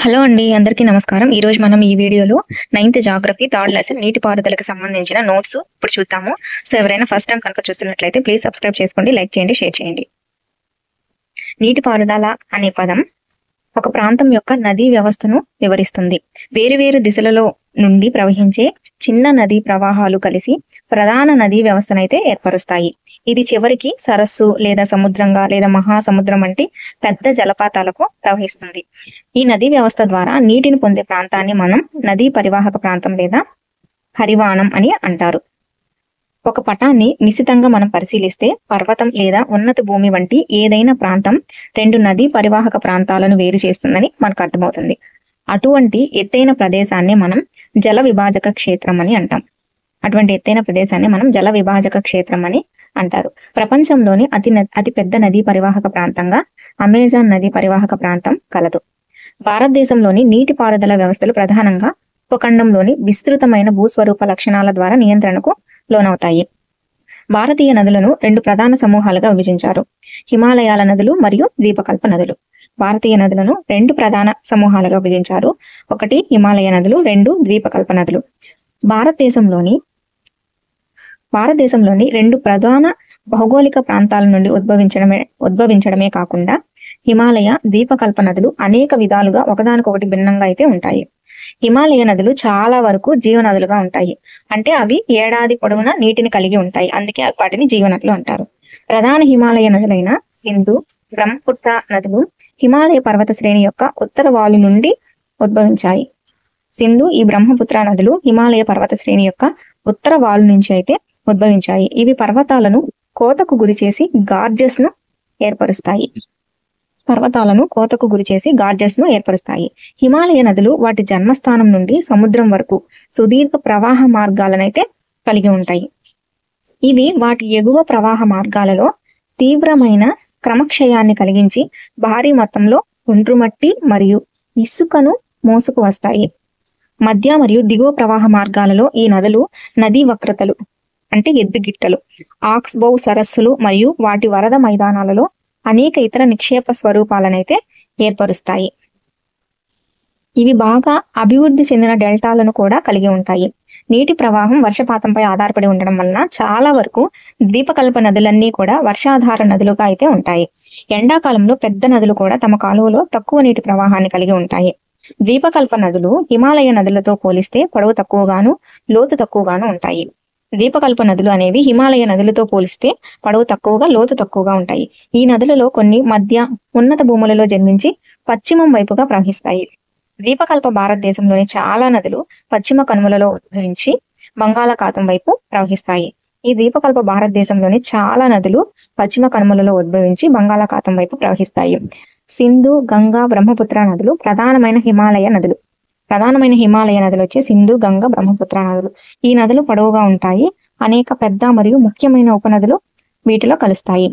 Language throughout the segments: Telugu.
హలో అండి, అందరికీ నమస్కారం. ఈ రోజు మనం ఈ వీడియోలో 9th జాగ్రఫీ థర్డ్ లెసన్ నీటిపారుదలకు సంబంధించిన నోట్స్ ఇప్పుడు చూద్దాము. సో ఎవరైనా ఫస్ట్ టైం కనుక చూస్తున్నట్లయితే ప్లీజ్ సబ్స్క్రైబ్ చేసుకోండి, లైక్ చేయండి, షేర్ చేయండి. నీటిపారుదల అనే పదం ఒక ప్రాంతం యొక్క నదీ వ్యవస్థను వివరిస్తుంది. వేరు దిశలలో నుండి ప్రవహించే చిన్న నదీ ప్రవాహాలు కలిసి ప్రధాన నదీ వ్యవస్థనైతే ఏర్పరుస్తాయి. ఇది చివరికి సరస్సు లేదా సముద్రంగా లేదా మహాసముద్రం వంటి పెద్ద జలపాతాలకు ప్రవహిస్తుంది. ఈ నదీ వ్యవస్థ ద్వారా నీటిని పొందే ప్రాంతాన్ని మనం నదీ పరివాహక ప్రాంతం లేదా పరివాణం అని అంటారు. ఒక పటాన్ని నిశితంగా మనం పరిశీలిస్తే పర్వతం లేదా ఉన్నత భూమి వంటి ఏదైనా ప్రాంతం రెండు నదీ పరివాహక ప్రాంతాలను వేరు చేస్తుందని మనకు అర్థమవుతుంది. అటువంటి ఎత్తైన ప్రదేశాన్ని మనం జల విభాజక క్షేత్రం అని అంటాం. అంటారు. ప్రపంచంలోని అతి పెద్ద నదీ పరివాహక ప్రాంతంగా అమెజాన్ నదీ పరివాహక ప్రాంతం కలదు. భారతదేశంలోని నీటిపారుదల వ్యవస్థలు ప్రధానంగా ఉపఖండంలోని విస్తృతమైన భూస్వరూప లక్షణాల ద్వారా నియంత్రణకు లోనవుతాయి. భారతీయ నదులను రెండు ప్రధాన సమూహాలుగా విభజించారు: హిమాలయాల నదులు మరియు ద్వీపకల్ప నదులు. భారతీయ నదులను రెండు ప్రధాన సమూహాలుగా విభజించారు: ఒకటి హిమాలయ నదులు, రెండు ద్వీపకల్ప నదులు. భారతదేశంలోని రెండు ప్రధాన భౌగోళిక ప్రాంతాల నుండి ఉద్భవించడమే కాకుండా హిమాలయ, ద్వీపకల్ప నదులు అనేక విధాలుగా ఒకదానికొకటి భిన్నంగా అయితే ఉంటాయి. హిమాలయ నదులు చాలా వరకు జీవనదులుగా ఉంటాయి. అంటే అవి ఏడాది పొడవునా నీటిని కలిగి ఉంటాయి, అందుకే వాటిని జీవనదులు అంటారు. ప్రధాన హిమాలయ నదులైన సింధు, బ్రహ్మపుత్ర నదులు హిమాలయ పర్వత శ్రేణి యొక్క ఉత్తర వాలు నుండి ఉద్భవించాయి. ఈ బ్రహ్మపుత్ర నదులు హిమాలయ పర్వత శ్రేణి యొక్క ఉత్తర వాలు నుంచి అయితే ఉద్భవించాయి. ఇవి పర్వతాలను కోతకు గురిచేసి గార్జెస్ ను ఏర్పరుస్తాయి. హిమాలయ నదులు వాటి జన్మస్థానం నుండి సముద్రం వరకు సుదీర్ఘ ప్రవాహ మార్గాలనైతే కలిగి ఉంటాయి. ఇవి వాటి ఎగువ ప్రవాహ మార్గాలలో తీవ్రమైన క్రమక్షయాన్ని కలిగించి భారీ మొత్తంలో ఒండ్రుమట్టి మరియు ఇసుకను మోసుకు వస్తాయి. మధ్య మరియు దిగువ ప్రవాహ మార్గాలలో ఈ నదులు నదీ వక్రతలు అంటే ఎద్దుగిట్టలు, ఆక్స్బౌ సరస్సులు మరియు వాటి వరద మైదానాలలో అనేక ఇతర నిక్షేప స్వరూపాలనైతే ఏర్పరుస్తాయి. ఇవి బాగా అభివృద్ధి చెందిన డెల్టాలను కూడా కలిగి ఉంటాయి. నీటి ప్రవాహం వర్షపాతంపై ఆధారపడి ఉండడం వలన చాలా వరకు ద్వీపకల్ప నదులన్నీ కూడా వర్షాధార నదులుగా అయితే ఉంటాయి. ఎండాకాలంలో పెద్ద నదులు కూడా తమ కాలువలో తక్కువ నీటి ప్రవాహాన్ని కలిగి ఉంటాయి. ద్వీపకల్ప నదులు హిమాలయ నదులతో పోలిస్తే పొడవు తక్కువగాను, లోతు తక్కువగాను ఉంటాయి. ద్వీపకల్ప నదులు అనేవి హిమాలయ నదులతో పోలిస్తే పొడవు తక్కువగా, లోతు తక్కువగా ఉంటాయి. ఈ నదులలో కొన్ని మధ్య ఉన్నత భూములలో జన్మించి పశ్చిమం వైపుగా ప్రవహిస్తాయి. ద్వీపకల్ప భారతదేశంలోని చాలా నదులు పశ్చిమ కనుమలలో ఉద్భవించి బంగాళాఖాతం వైపు ప్రవహిస్తాయి. ఈ ద్వీపకల్ప భారతదేశంలోని చాలా నదులు పశ్చిమ కనుమలలో ఉద్భవించి బంగాళాఖాతం వైపు ప్రవహిస్తాయి. సింధు, గంగా, బ్రహ్మపుత్ర నదులు ప్రధానమైన హిమాలయ నదులు వచ్చే సింధు, గంగా, బ్రహ్మపుత్ర నదులు. ఈ నదులు పొడవుగా ఉంటాయి. అనేక పెద్ద మరియు ముఖ్యమైన ఉపనదులు వీటిలో కలుస్తాయి.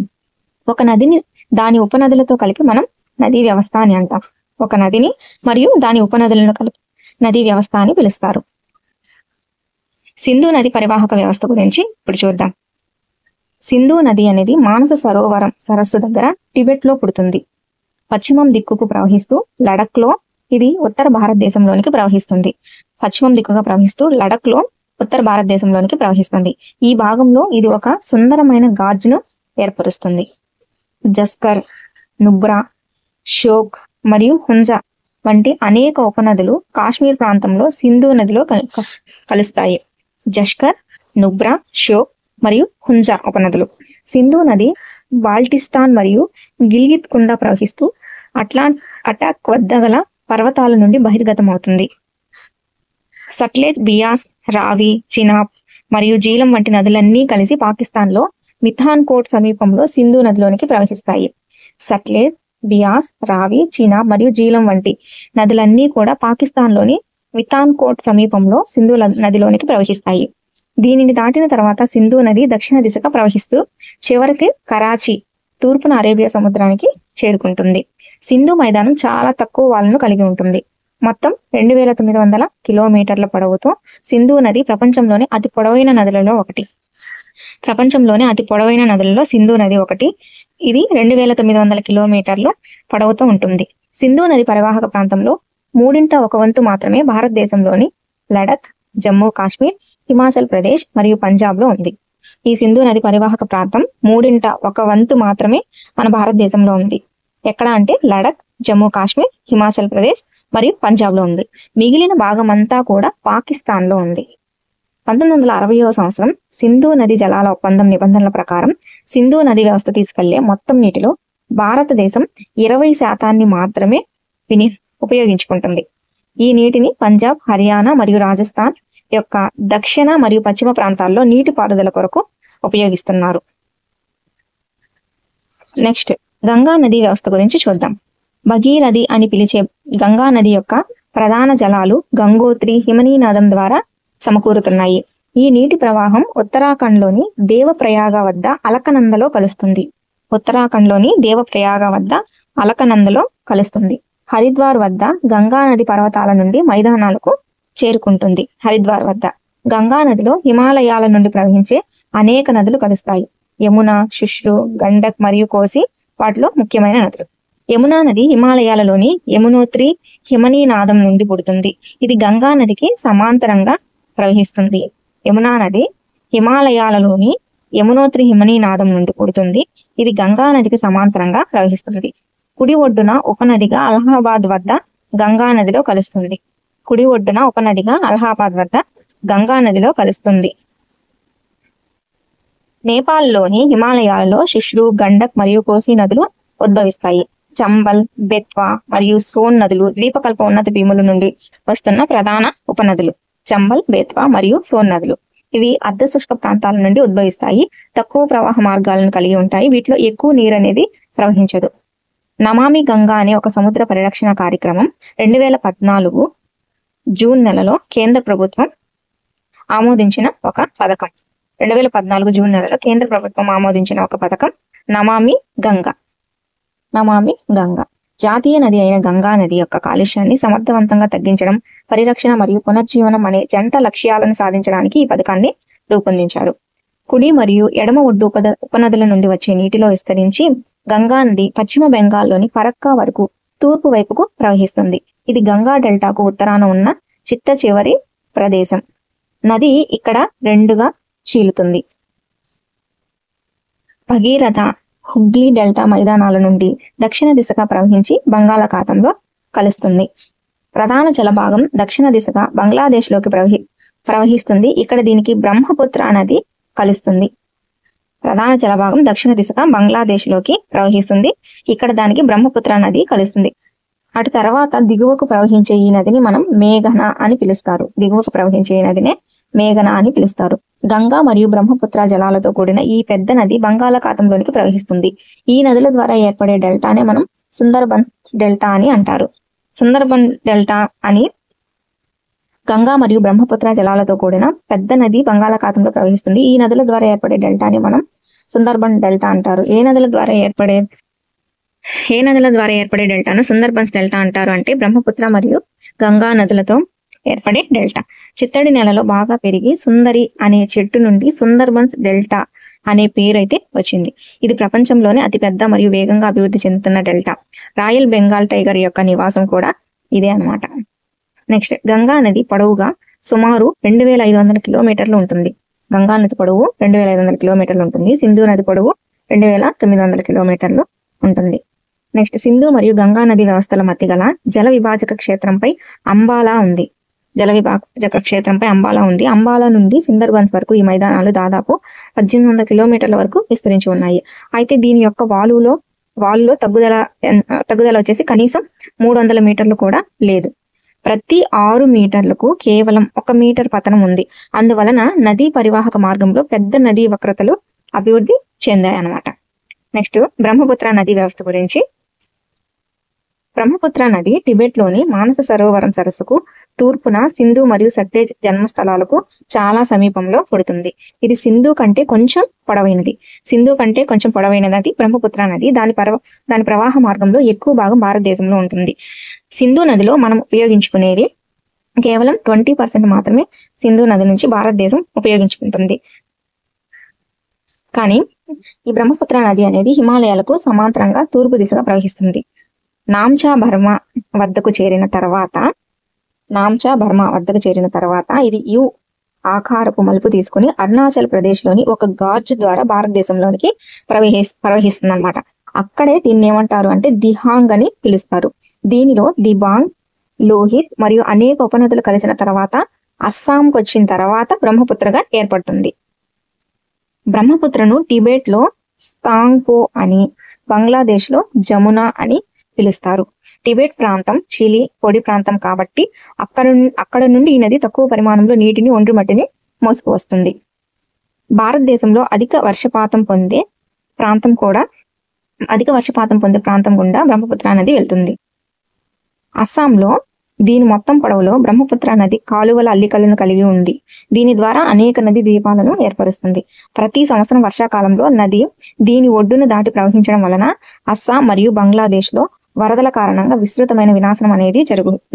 ఒక నదిని దాని ఉపనదులతో కలిపి మనం నదీ వ్యవస్థ అని అంటాం. ఒక నదిని మరియు దాని ఉపనదులను కలిపి నదీ వ్యవస్థ అని పిలుస్తారు. సింధు నది పరివాహక వ్యవస్థ గురించి ఇప్పుడు చూద్దాం. సింధు నది అనేది మానస సరోవరం సరస్సు దగ్గర టిబెట్ లో పుడుతుంది. పశ్చిమం దిక్కుకు ప్రవహిస్తూ లడక్ లో ఇది ఉత్తర భారతదేశంలోనికి ప్రవహిస్తుంది. పశ్చిమం దిక్కుగా ప్రవహిస్తూ లడక్ లో ఉత్తర భారతదేశంలోనికి ప్రవహిస్తుంది. ఈ భాగంలో ఇది ఒక సుందరమైన గార్జ్ను ఏర్పరుస్తుంది. జస్కర్, నుబ్రా, షోక్ మరియు హుంజా వంటి అనేక ఉపనదులు కాశ్మీర్ ప్రాంతంలో సింధు నదిలో కలుస్తాయి. జస్కర్, నుబ్రా, షోక్ మరియు హుంజా ఉపనదులు. సింధు నది బాల్టిస్తాన్ మరియు గిల్గిత్ గుండా ప్రవహిస్తూ అటాక్ వద్ద గల పర్వతాల నుండి బహిర్గతమవుతుంది. సట్లెజ్, బియాస్, రావి, చినాబ్ మరియు జీలం వంటి నదులన్నీ కలిసి పాకిస్తాన్లో మిథాన్ కోట్ సమీపంలో సింధు నదిలోనికి ప్రవహిస్తాయి. సట్లెజ్, బియాస్, రావి, చినాబ్ మరియు జీలం వంటి నదులన్నీ కూడా పాకిస్తాన్లోని మిథాన్ కోట్ సమీపంలో సింధు నదిలోనికి ప్రవహిస్తాయి. దీనిని దాటిన తర్వాత సింధు నది దక్షిణ దిశగా ప్రవహిస్తూ చివరికి కరాచీ, తూర్పున అరేబియా సముద్రానికి చేరుకుంటుంది. సింధు మైదానం చాలా తక్కువ వాలను కలిగి ఉంటుంది. మొత్తం 2900 కిలోమీటర్ల పొడవుతో సింధు నది ప్రపంచంలోని అతి పొడవైన నదులలో సింధు నది ఒకటి. ఇది 2900 కిలోమీటర్లు పొడవుతో ఉంటుంది. సింధు నది పరివాహక ప్రాంతంలో మూడింట ఒక వంతు మాత్రమే భారతదేశంలోని లడఖ్, జమ్మూ కాశ్మీర్, హిమాచల్ ప్రదేశ్ మరియు పంజాబ్లో ఉంది. ఈ సింధు నది పరివాహక ప్రాంతం మూడింట ఒక వంతు మాత్రమే మన భారతదేశంలో ఉంది. ఎక్కడ అంటే లడఖ్, జమ్మూ కాశ్మీర్, హిమాచల్ ప్రదేశ్ మరియు పంజాబ్లో ఉంది. మిగిలిన భాగం అంతా కూడా పాకిస్తాన్లో ఉంది. 1960వ సంవత్సరం సింధు నది జలాల ఒప్పందం నిబంధనల ప్రకారం సింధు నది వ్యవస్థ తీసుకెళ్లే మొత్తం నీటిలో భారతదేశం 20% మాత్రమే ఉపయోగించుకుంటుంది. ఈ నీటిని పంజాబ్, హర్యానా మరియు రాజస్థాన్ యొక్క దక్షిణ మరియు పశ్చిమ ప్రాంతాల్లో నీటిపారుదల కొరకు ఉపయోగిస్తున్నారు. నెక్స్ట్ గంగా నది వ్యవస్థ గురించి చూద్దాం. భగీరథి అని పిలిచే గంగా నది యొక్క ప్రధాన జలాలు గంగోత్రి, హిమనీనదం ద్వారా సమకూరుతున్నాయి. ఈ నీటి ప్రవాహం ఉత్తరాఖండ్లోని దేవప్రయాగ వద్ద అలకనందలో కలుస్తుంది. హరిద్వార్ వద్ద గంగా నది పర్వతాల నుండి మైదానాలకు చేరుకుంటుంది. హరిద్వార్ వద్ద గంగా నదిలో హిమాలయాల నుండి ప్రవహించే అనేక నదులు కలుస్తాయి. యమున, శుష్రు, గండక్ మరియు కోసి వాటిలో ముఖ్యమైన నదులు. యమునా నది హిమాలయాలలోని యమునోత్రి హిమనీనాదం నుండి పుడుతుంది. ఇది గంగా నదికి సమాంతరంగా ప్రవహిస్తుంది. యమునా నది హిమాలయాలలోని యమునోత్రి హిమనీనాదం నుండి పుడుతుంది. ఇది గంగా నదికి సమాంతరంగా ప్రవహిస్తుంది. కుడి ఒడ్డున ఉపనదిగా అలహాబాద్ వద్ద గంగా నదిలో కలుస్తుంది. నేపాల్లోని హిమాలయాలలో శుష్రు, గండక్ మరియు కోసి నదులు ఉద్భవిస్తాయి. చంబల్, బెత్వా మరియు సోన్ నదులు ద్వీపకల్ప ఉన్నత భీముల నుండి వస్తున్న ప్రధాన ఉపనదులు. ఇవి అర్ధశుష్క ప్రాంతాల నుండి ఉద్భవిస్తాయి. తక్కువ ప్రవాహ మార్గాలను కలిగి ఉంటాయి. వీటిలో ఎక్కువ నీరు అనేది ప్రవహించదు. నమామి గంగా అనే ఒక సముద్ర పరిరక్షణ కార్యక్రమం 2014 జూన్ నెలలో కేంద్ర ప్రభుత్వం ఆమోదించిన ఒక పథకం. 2014 జూన్ నెలలో కేంద్ర ప్రభుత్వం ఆమోదించిన ఒక పథకం నమామి గంగా. జాతీయ నది అయిన గంగా నది యొక్క కాలుష్యాన్ని సమర్థవంతంగా తగ్గించడం, పరిరక్షణ మరియు పునర్జీవనం అనే జంట లక్ష్యాలను సాధించడానికి ఈ పథకాన్ని రూపొందించారు. కుడి మరియు ఎడమ ఒడ్డు ఉపనదుల నుండి వచ్చే నీటిలో విస్తరించి గంగా నది పశ్చిమ బెంగాల్లోని ఫరక్కా వరకు తూర్పు వైపుకు ప్రవహిస్తుంది. ఇది గంగా డెల్టాకు ఉత్తరాన ఉన్న చిట్ట చివరి ప్రదేశం. నది ఇక్కడ రెండుగా చీలుతుంది. భగీరథ హుగ్లీ డెల్టా మైదానాల నుండి దక్షిణ దిశగా ప్రవహించి బంగాళాఖాతంలో కలుస్తుంది. ప్రధాన జలభాగం దక్షిణ దిశగా బంగ్లాదేశ్లోకి ప్రవహిస్తుంది. ఇక్కడ దీనికి బ్రహ్మపుత్ర నది కలుస్తుంది. ప్రధాన జలభాగం దక్షిణ దిశగా బంగ్లాదేశ్లోకి ప్రవహిస్తుంది. ఇక్కడ దానికి బ్రహ్మపుత్ర నది కలుస్తుంది. అటు తర్వాత దిగువకు ప్రవహించే ఈ నదిని మనం మేఘన అని పిలుస్తారు. గంగా మరియు బ్రహ్మపుత్ర జలాలతో కూడిన ఈ పెద్ద నది బంగాళాఖాతంలోనికి ప్రవహిస్తుంది. ఈ నదుల ద్వారా ఏర్పడే డెల్టానే మనం సుందర్బన్స్ డెల్టా అని అంటారు. సుందర్బన్ డెల్టా అని గంగా మరియు బ్రహ్మపుత్ర జలాలతో కూడిన పెద్ద నది బంగాళాఖాతంలో ప్రవహిస్తుంది. ఈ నదుల ద్వారా ఏర్పడే డెల్టాని మనం సుందర్బన్ డెల్టా అంటారు. ఏ నదుల ద్వారా ఏర్పడే డెల్టాను సుందర్బన్స్ డెల్టా అంటారు అంటే బ్రహ్మపుత్ర మరియు గంగా నదులతో ఏర్పడే డెల్టా. చిత్తడి నెలలో బాగా పెరిగి సుందరి అనే చెట్టు నుండి సుందర్బన్స్ డెల్టా అనే పేరు అయితే వచ్చింది. ఇది ప్రపంచంలోనే అతిపెద్ద మరియు వేగంగా అభివృద్ధి చెందుతున్న డెల్టా. రాయల్ బెంగాల్ టైగర్ యొక్క నివాసం కూడా ఇదే అన్నమాట. నెక్స్ట్ గంగా నది పొడవుగా సుమారు 2500 కిలోమీటర్లు ఉంటుంది. గంగా నది పొడవు 2500 కిలోమీటర్లు ఉంటుంది. సింధు నది పొడవు 2900 కిలోమీటర్లు ఉంటుంది. నెక్స్ట్ సింధు మరియు గంగా నది వ్యవస్థల మధ్య గల జల విభాజక క్షేత్రంపై అంబాలా ఉంది. అంబాలా నుండి సుందర్బన్స్ వరకు ఈ మైదానాలు దాదాపు 1800 కిలోమీటర్ల వరకు విస్తరించి ఉన్నాయి. అయితే దీని యొక్క వాలులో తగ్గుదల వచ్చేసి కనీసం 300 మీటర్లు కూడా లేదు. ప్రతి 6 మీటర్లకు కేవలం 1 మీటర్ పతనం ఉంది. అందువలన నదీ పరివాహక మార్గంలో పెద్ద నదీ వక్రతలు అభివృద్ధి చెందాయి అన్నమాట. నెక్స్ట్ బ్రహ్మపుత్ర నది వ్యవస్థ గురించి. బ్రహ్మపుత్ర నది టిబెట్లోని మానస సరోవరం సరస్సుకు తూర్పున సింధు మరియు సట్లెజ్ జన్మస్థలాలకు చాలా సమీపంలో పుడుతుంది. ఇది సింధు కంటే కొంచెం పొడవైన నది బ్రహ్మపుత్ర నది. దాని ప్రవాహ మార్గంలో ఎక్కువ భాగం భారతదేశంలో ఉంటుంది. సింధు నదిలో మనం ఉపయోగించుకునేది కేవలం 20% మాత్రమే సింధు నది నుంచి భారతదేశం ఉపయోగించుకుంటుంది. కానీ ఈ బ్రహ్మపుత్ర నది అనేది హిమాలయాలకు సమాంతరంగా తూర్పు దిశగా ప్రవహిస్తుంది. నామ్చా బర్మా వద్దకు చేరిన తర్వాత ఇది యు ఆకారపు మలుపు తీసుకుని అరుణాచల్ ప్రదేశ్లోని ఒక గార్జ్ ద్వారా భారతదేశంలోనికి ప్రవహిస్తుంది అనమాట. అక్కడే దీన్ని ఏమంటారు అంటే దిహాంగ్ అని పిలుస్తారు. దీనిలో దిబాంగ్, లోహిత్ మరియు అనేక ఉపనదులు కలిసిన తర్వాత అస్సాంకు వచ్చిన తర్వాత బ్రహ్మపుత్రగా ఏర్పడుతుంది. బ్రహ్మపుత్రను టిబెట్ లో స్తాంగ్పో అని, బంగ్లాదేశ్ లో జమునా అని పిలుస్తారు. టిబెట్ ప్రాంతం చిలీ పొడి ప్రాంతం కాబట్టి అక్కడ నుండి ఈ నది తక్కువ పరిమాణంలో నీటిని, ఒండ్రు మట్టిని మోసుకు వస్తుంది. భారతదేశంలో అధిక వర్షపాతం పొందే ప్రాంతం గుండా బ్రహ్మపుత్ర నది వెళ్తుంది. అస్సాంలో దీని మొత్తం పొడవులో బ్రహ్మపుత్ర నది కాలువల అల్లికలను కలిగి ఉంది. దీని ద్వారా అనేక నది ద్వీపాలను ఏర్పరుస్తుంది. ప్రతి సంవత్సరం వర్షాకాలంలో నది దీని ఒడ్డును దాటి ప్రవహించడం వలన అస్సాం మరియు బంగ్లాదేశ్ లో వరదల కారణంగా విస్తృతమైన వినాశనం అనేది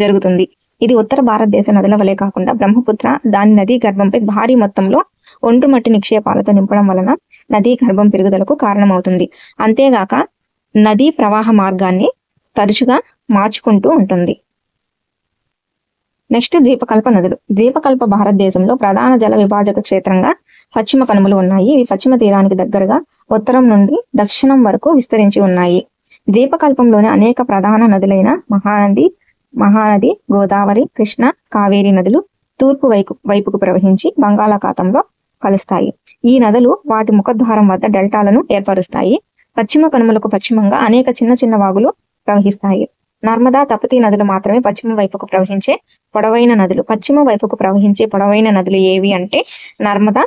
జరుగుతుంది. ఇది ఉత్తర భారతదేశ నదుల వలె కాకుండా బ్రహ్మపుత్ర దాని నదీ గర్భంపై భారీ మొత్తంలో ఒండ్రు మట్టి నిక్షేపాలతో నింపడం వలన నదీ గర్భం పెరుగుదలకు కారణమవుతుంది. అంతేగాక నదీ ప్రవాహ మార్గాన్ని తరచుగా మార్చుకుంటూ ఉంటుంది. నెక్స్ట్ ద్వీపకల్ప నదులు. ద్వీపకల్ప భారతదేశంలో ప్రధాన జల విభాజక క్షేత్రంగా పశ్చిమ కనుమలు ఉన్నాయి. ఇవి పశ్చిమ తీరానికి దగ్గరగా ఉత్తరం నుండి దక్షిణం వరకు విస్తరించి ఉన్నాయి. ద్వీపకల్పంలోని అనేక ప్రధాన నదులైన మహానది, గోదావరి, కృష్ణ, కావేరి నదులు తూర్పు వైపుకు ప్రవహించి బంగాళాఖాతంలో కలుస్తాయి. ఈ నదులు వాటి ముఖద్వారం వద్ద డెల్టాలను ఏర్పరుస్తాయి. పశ్చిమ కనుమలకు పశ్చిమంగా అనేక చిన్న చిన్న వాగులు ప్రవహిస్తాయి. నర్మదా, తపతీ నదులు మాత్రమే పశ్చిమ వైపుకు ప్రవహించే పొడవైన నదులు. పశ్చిమ వైపుకు ప్రవహించే పొడవైన నదులు ఏవి అంటే నర్మదా,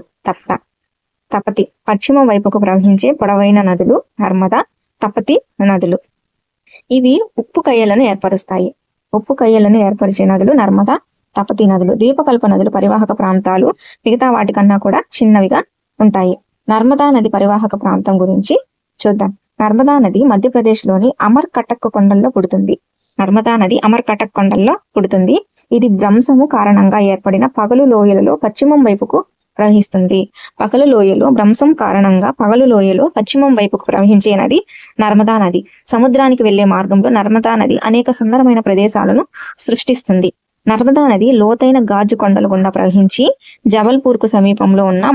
తపతి. పశ్చిమ వైపుకు ప్రవహించే పొడవైన నదులు నర్మదా, తపతి నదులు. ఇవి ఉప్పు కయ్యలను ఏర్పరుస్తాయి. ఉప్పు కయ్యలను ఏర్పరిచే నదులు నర్మదా, తపతి నదులు. ద్వీపకల్ప నదులు పరివాహక ప్రాంతాలు మిగతా వాటికన్నా కూడా చిన్నవిగా ఉంటాయి. నర్మదా నది పరివాహక ప్రాంతం గురించి చూద్దాం. నర్మదా నది మధ్యప్రదేశ్లోని అమర్కటక్ కొండల్లో పుడుతుంది. ఇది భ్రంశము కారణంగా ఏర్పడిన పగలు లోయలలో పశ్చిమం వైపుకు ప్రవహిస్తుంది. భ్రంశం కారణంగా పగలు లోయలో పశ్చిమం వైపుకు ప్రవహించే నది నర్మదా నది. సముద్రానికి వెళ్లే మార్గంలో నర్మదా నది అనేక సుందరమైన ప్రదేశాలను సృష్టిస్తుంది. నర్మదా నది లోతైన గాజు కొండల గుండా ప్రవహించి జబల్పూర్ కు సమీపంలో ఉన్న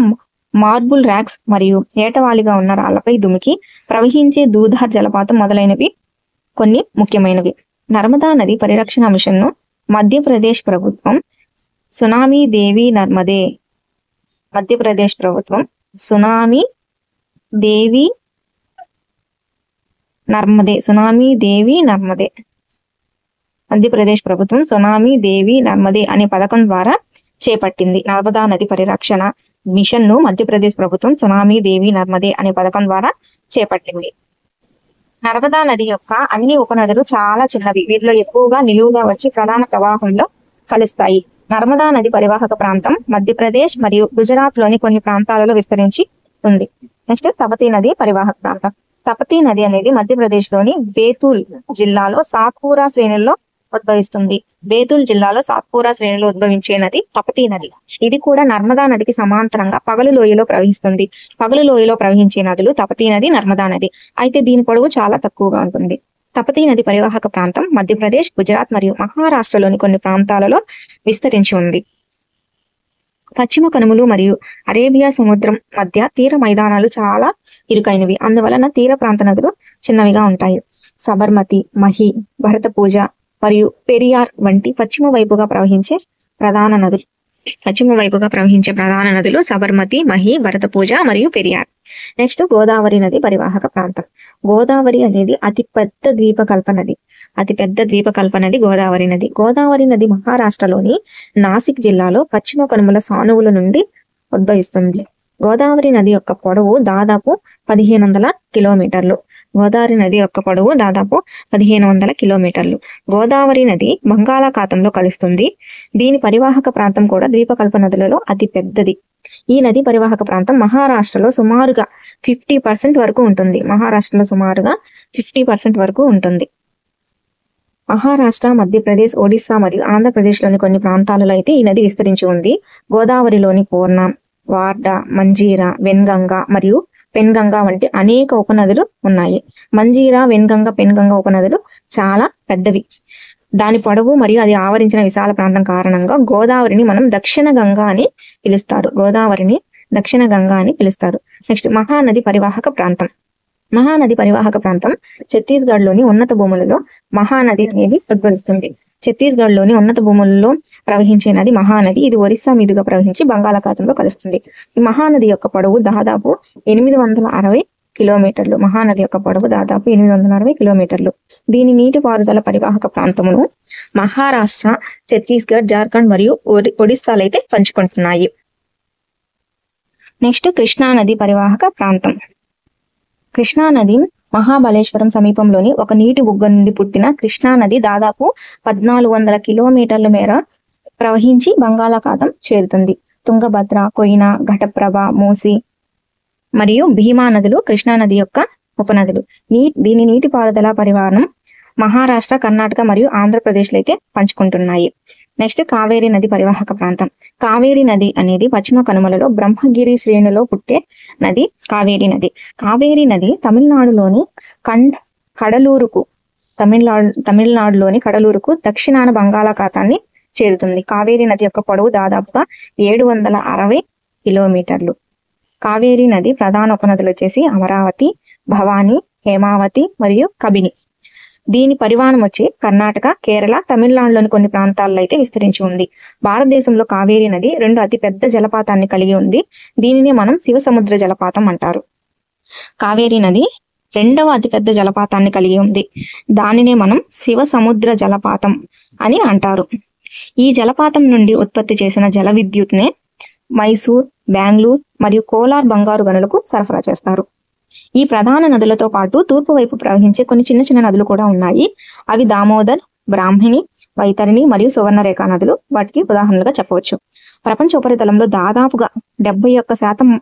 మార్బుల్ ర్యాక్స్ మరియు ఏటవాలిగా ఉన్న రాళ్లపై దుమికి ప్రవహించే దూధార్ జలపాతం మొదలైనవి కొన్ని ముఖ్యమైనవి. నర్మదా నది పరిరక్షణ మిషన్ను మధ్యప్రదేశ్ ప్రభుత్వం సునామీ దేవి నర్మదే మధ్యప్రదేశ్ ప్రభుత్వం సునామీ దేవి నర్మదే అనే పథకం ద్వారా చేపట్టింది. నర్మదా నది పరిరక్షణ మిషన్ ను మధ్యప్రదేశ్ ప్రభుత్వం సునామీ దేవి నర్మదే అనే పథకం ద్వారా చేపట్టింది. నర్మదా నది యొక్క అన్ని ఉపనదులు చాలా చిన్నవి. వీటిలో ఎక్కువగా నిలువుగా వచ్చి ప్రధాన ప్రవాహంలో కలుస్తాయి. నర్మదా నది పరివాహక ప్రాంతం మధ్యప్రదేశ్ మరియు గుజరాత్ లోని కొన్ని ప్రాంతాలలో విస్తరించి ఉంది. నెక్స్ట్ తపతీ నది పరివాహక ప్రాంతం. తపతీ నది అనేది మధ్యప్రదేశ్ లోని బేతుల్ జిల్లాలో సాత్పురా శ్రేణుల్లో ఉద్భవించే నది తపతీ నది. ఇది కూడా నర్మదా నదికి సమాంతరంగా పగలు లోయలో ప్రవహిస్తుంది. పగలు లోయలో ప్రవహించే నదులు తపతీ నది, నర్మదా నది. అయితే దీని పొడవు చాలా తక్కువగా ఉంటుంది. తపతీ నది పరివాహక ప్రాంతం మధ్యప్రదేశ్, గుజరాత్ మరియు మహారాష్ట్రలోని కొన్ని ప్రాంతాలలో విస్తరించి ఉంది. పశ్చిమ కనుమలు మరియు అరేబియా సముద్రం మధ్య తీర మైదానాలు చాలా ఇరుకైనవి. అందువలన తీర ప్రాంత నదులు చిన్నవిగా ఉంటాయి. సబర్మతి, మహి, భరతపూజ మరియు పెరియార్ వంటి పశ్చిమ వైపుగా ప్రవహించే ప్రధాన నదులు సబర్మతి, మహి, భరతపూజ మరియు పెరియార్. నెక్స్ట్ గోదావరి నది పరివాహక ప్రాంతం. గోదావరి అనేది అతిపెద్ద ద్వీపకల్ప నది గోదావరి నది. గోదావరి నది మహారాష్ట్రలోని నాసిక్ జిల్లాలో పశ్చిమ కనుమల సానువుల నుండి ఉద్భవిస్తుంది. గోదావరి నది యొక్క పొడవు దాదాపు 1500 కిలోమీటర్లు. గోదావరి నది బంగాళాఖాతంలో కలుస్తుంది. దీని పరివాహక ప్రాంతం కూడా ద్వీపకల్ప నదులలో అతి పెద్దది. ఈ నది పరివాహక ప్రాంతం మహారాష్ట్రలో సుమారుగా 50% వరకు ఉంటుంది. మహారాష్ట్ర, మధ్యప్రదేశ్, ఒడిశా మరియు ఆంధ్రప్రదేశ్లోని కొన్ని ప్రాంతాలలో అయితే ఈ నది విస్తరించి ఉంది. గోదావరిలోని పూర్ణ, వార్డా, మంజీరా, వెన్గంగా మరియు పెన్గంగా వంటి అనేక ఉపనదులు ఉన్నాయి. మంజీరా, వెన్గంగ, పెన్గంగా ఉపనదులు చాలా పెద్దవి. దాని పొడవు మరియు అది ఆవరించిన విశాల ప్రాంతం కారణంగా గోదావరిని మనం దక్షిణ గంగా అని పిలుస్తారు. గోదావరిని దక్షిణ గంగా అని పిలుస్తారు. నెక్స్ట్ మహానది పరివాహక ప్రాంతం. మహానది పరివాహక ప్రాంతం ఛత్తీస్గఢ్లోని ఉన్నత భూములలో మహానది అనేది ఉద్భవిస్తుంది. ఛత్తీస్గఢ్లోని ఉన్నత భూములలో ప్రవహించే నది మహానది. ఇది ఒరిస్సా మీదుగా ప్రవహించి బంగాళాఖాతంలో కలుస్తుంది. ఈ మహానది యొక్క పొడవు దాదాపు 860 కిలోమీటర్లు. మహానది యొక్క పొడవు దాదాపు 860 కిలోమీటర్లు. దీని నీటిపారుదల పరివాహక ప్రాంతమును మహారాష్ట్ర, ఛత్తీస్గఢ్, జార్ఖండ్ మరియు ఒడిస్సాలు అయితే పంచుకుంటున్నాయి. నెక్స్ట్ కృష్ణానది పరివాహక ప్రాంతం. కృష్ణానది మహాబలేశ్వరం సమీపంలోని ఒక నీటి బుగ్గ నుండి పుట్టిన కృష్ణానది దాదాపు 1400 కిలోమీటర్ల మేర ప్రవహించి బంగాళాఖాతం చేరుతుంది. తుంగభద్ర, కొయినా, ఘటప్రభ, మూసి మరియు భీమా నదులు కృష్ణానది యొక్క ఉపనదులు. దీని నీటిపారుదల పరివాహం మహారాష్ట్ర, కర్ణాటక మరియు ఆంధ్రప్రదేశ్లు అయితే పంచుకుంటున్నాయి. నెక్స్ట్ కావేరీ నది పరివాహక ప్రాంతం. కావేరీ నది అనేది పశ్చిమ కనుమలలో బ్రహ్మగిరి శ్రేణిలో పుట్టే నది కావేరీ నది. కావేరీ నది తమిళనాడులోని తమిళనాడులోని కడలూరుకు దక్షిణాన బంగాళాఖాతాన్ని చేరుతుంది. కావేరీ నది యొక్క పొడవు దాదాపుగా 760 కిలోమీటర్లు. కావేరీ నది ప్రధాన ఉపనదులు వచ్చేసి అమరావతి, భవానీ, హేమావతి మరియు కబిని. దీని పరిమాణం వచ్చి కర్ణాటక, కేరళ, తమిళనాడులోని కొన్ని ప్రాంతాల్లో అయితే విస్తరించి ఉంది. భారతదేశంలో కావేరీ నది 2 అతిపెద్ద జలపాతాన్ని కలిగి ఉంది. దీనిని మనం శివసముద్ర జలపాతం అంటారు. కావేరీ నది 2వ అతిపెద్ద జలపాతాన్ని కలిగి ఉంది. దానినే మనం శివసముద్ర జలపాతం అని అంటారు. ఈ జలపాతం నుండి ఉత్పత్తి చేసిన జల విద్యుత్నే మైసూర్, బెంగళూరు మరియు కోలార్ బంగారు గనులకు సరఫరా చేస్తారు. ఈ ప్రధాన నదులతో పాటు తూర్పు వైపు ప్రవహించే కొన్ని చిన్న చిన్న నదులు కూడా ఉన్నాయి. అవి దామోదర్, బ్రాహ్మిణి, వైతరిణి మరియు సువర్ణరేఖ నదులు వాటికి ఉదాహరణలుగా చెప్పవచ్చు. ప్రపంచ ఉపరితలంలో దాదాపుగా 71%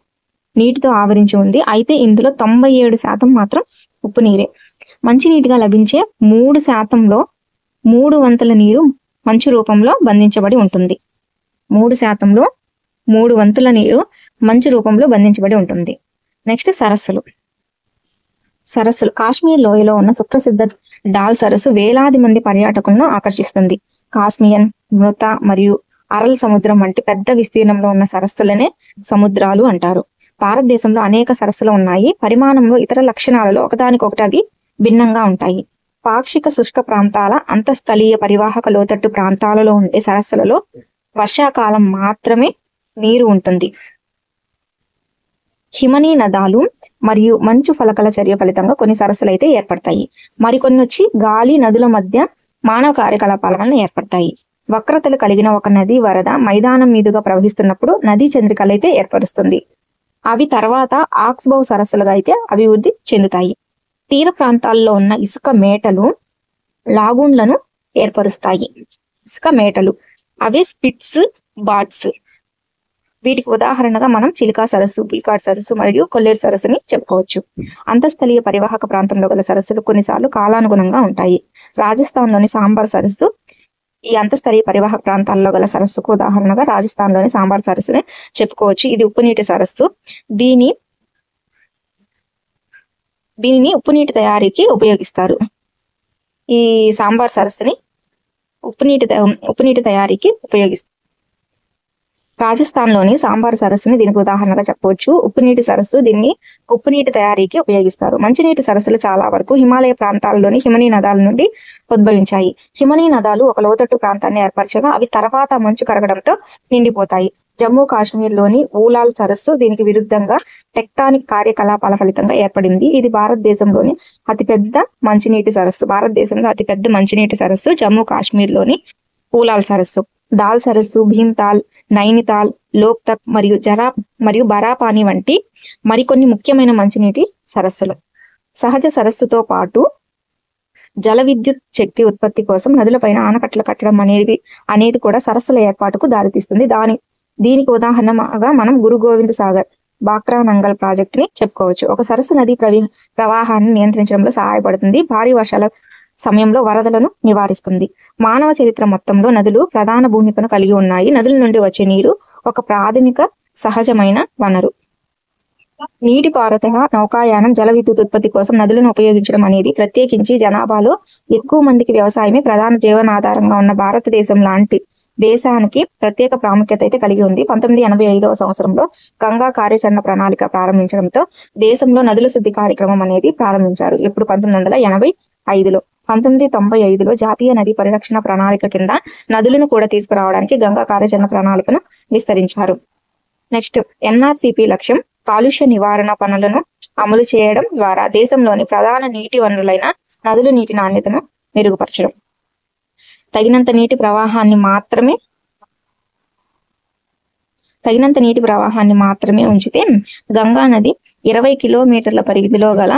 నీటితో ఆవరించి ఉంది. అయితే ఇందులో 97% మాత్రం ఉప్పు నీరే. మంచినీటిగా లభించే 3%లో 3 వంతుల నీరు మంచు రూపంలో బంధించబడి ఉంటుంది. 3%లో 3 వంతుల నీరు మంచు రూపంలో బంధించబడి ఉంటుంది. నెక్స్ట్ సరస్సులు. కాశ్మీర్ లోయలో ఉన్న సుప్రసిద్ధ డాల్ సరస్సు వేలాది మంది పర్యాటకులను ఆకర్షిస్తుంది. కాస్మియన్, మృత మరియు అరల్ సముద్రం వంటి పెద్ద విస్తీర్ణంలో ఉన్న సరస్సులనే సముద్రాలు అంటారు. భారతదేశంలో అనేక సరస్సులు ఉన్నాయి. పరిమాణంలో, ఇతర లక్షణాలలో ఒకదానికొకటి అవి భిన్నంగా ఉంటాయి. పాక్షిక శుష్క ప్రాంతాల, అంతఃస్థలీయ పరివాహక లోతట్టు ప్రాంతాలలో ఉండే సరస్సులలో వర్షాకాలం మాత్రమే నీరు ఉంటుంది. హిమనీ నదాలు మరియు మంచు ఫలకల చర్య ఫలితంగా కొన్ని సరస్సులు అయితే ఏర్పడతాయి. మరికొన్ని వచ్చి గాలి, నదుల మధ్య మానవ కార్యకలాపాల వలన ఏర్పడతాయి. వక్రతలు కలిగిన ఒక నది వరద మైదానం మీదుగా ప్రవహిస్తున్నప్పుడు నదీ చంద్రికలు అయితే ఏర్పరుస్తుంది. అవి తర్వాత ఆక్స్బౌ సరస్సులుగా అయితే అభివృద్ధి చెందుతాయి. తీర ప్రాంతాల్లో ఉన్న ఇసుక మేటలు లాగూన్లను ఏర్పరుస్తాయి. ఇసుక మేటలు అవే స్పిట్స్, బాట్స్. వీటికి ఉదాహరణగా మనం చిలికా సరస్సు, పులికాట్ సరస్సు మరియు కొల్లేరు సరస్సుని చెప్పుకోవచ్చు. అంతఃస్థలీయ పరివాహక ప్రాంతంలో గల సరస్సులు కొన్నిసార్లు కాలానుగుణంగా ఉంటాయి. రాజస్థాన్లోని సాంబార్ సరస్సు ఈ అంతఃస్థలీయ పరివాహక ప్రాంతాల్లో గల సరస్సుకు ఉదాహరణగా రాజస్థాన్లోని సాంబార్ సరస్సుని చెప్పుకోవచ్చు. ఇది ఉప్పునీటి సరస్సు. దీనిని ఉప్పునీటి తయారీకి ఉపయోగిస్తారు. ఈ సాంబార్ సరస్సుని ఉప్పునీటి తయారీకి ఉపయోగిస్తారు. రాజస్థాన్లోని సాంబార్ సరస్సుని దీనికి ఉదాహరణగా చెప్పవచ్చు. ఉప్పునీటి సరస్సు దీన్ని ఉప్పునీటి తయారీకి ఉపయోగిస్తారు. మంచినీటి సరస్సులు చాలా వరకు హిమాలయ ప్రాంతాల్లోని హిమనీ నదాల నుండి ఉద్భవించాయి. హిమనీ నదాలు ఒక లోతట్టు ప్రాంతాన్ని ఏర్పరచగా అవి తర్వాత మంచు కరగడంతో నిండిపోతాయి. జమ్మూ కాశ్మీర్లోని ఊలాల్ సరస్సు దీనికి విరుద్ధంగా టెక్టానిక్ కార్యకలాపాల ఫలితంగా ఏర్పడింది. ఇది భారతదేశంలోని అతిపెద్ద మంచినీటి సరస్సు జమ్మూ కాశ్మీర్లోని ఊలాల్ సరస్సు. దాల్ సరస్సు, భీమ్తాల్, నైనితాల్, లోక్తక్ మరియు బరాపాని వంటి మరికొన్ని ముఖ్యమైన మంచినీటి సరస్సులు. సహజ సరస్సుతో పాటు జల విద్యుత్ శక్తి ఉత్పత్తి కోసం నదులపైన ఆనకట్టలు కట్టడం అనేది కూడా సరస్సుల ఏర్పాటుకు దారితీస్తుంది. దీనికి ఉదాహరణగా మనం గురు గోవింద్ సాగర్, బాక్రా నంగల్ ప్రాజెక్టుని చెప్పుకోవచ్చు. ఒక సరస్సు నది ప్రవాహాన్ని నియంత్రించడంలో సహాయపడుతుంది. భారీ వర్షాల సమయంలో వరదలను నివారిస్తుంది. మానవ చరిత్ర మొత్తంలో నదులు ప్రధాన భూమికను కలిగి ఉన్నాయి. నదుల నుండి వచ్చే నీరు ఒక ప్రాథమిక సహజమైన వనరు. నీటిపారుదల, నౌకాయానం, జల విద్యుత్ ఉత్పత్తి కోసం నదులను ఉపయోగించడం అనేది ప్రత్యేకించి జనాభాలో ఎక్కువ మందికి వ్యవసాయమే ప్రధాన జీవనాధారంగా ఉన్న భారతదేశం లాంటి దేశానికి ప్రత్యేక ప్రాముఖ్యత అయితే కలిగి ఉంది. 1985వ సంవత్సరంలో గంగా కార్యాచరణ ప్రణాళిక ప్రారంభించడంతో దేశంలో నదుల శుద్ధి కార్యక్రమం అనేది ప్రారంభించారు. ఇప్పుడు 1985లో 1995లో జాతీయ నదీ పరిరక్షణ ప్రణాళిక కింద నదులను కూడా తీసుకురావడానికి గంగా కార్యాచరణ ప్రణాళికను విస్తరించారు. నెక్స్ట్, ఎన్ఆర్సిపి లక్ష్యం కాలుష్య నివారణ పనులను అమలు చేయడం ద్వారా దేశంలోని ప్రధాన నీటి వనరులైన నదుల నీటి నాణ్యతను మెరుగుపరచడం. తగినంత నీటి ప్రవాహాన్ని మాత్రమే ఉంచితే గంగా నది 20 కిలోమీటర్ల పరిధిలో గల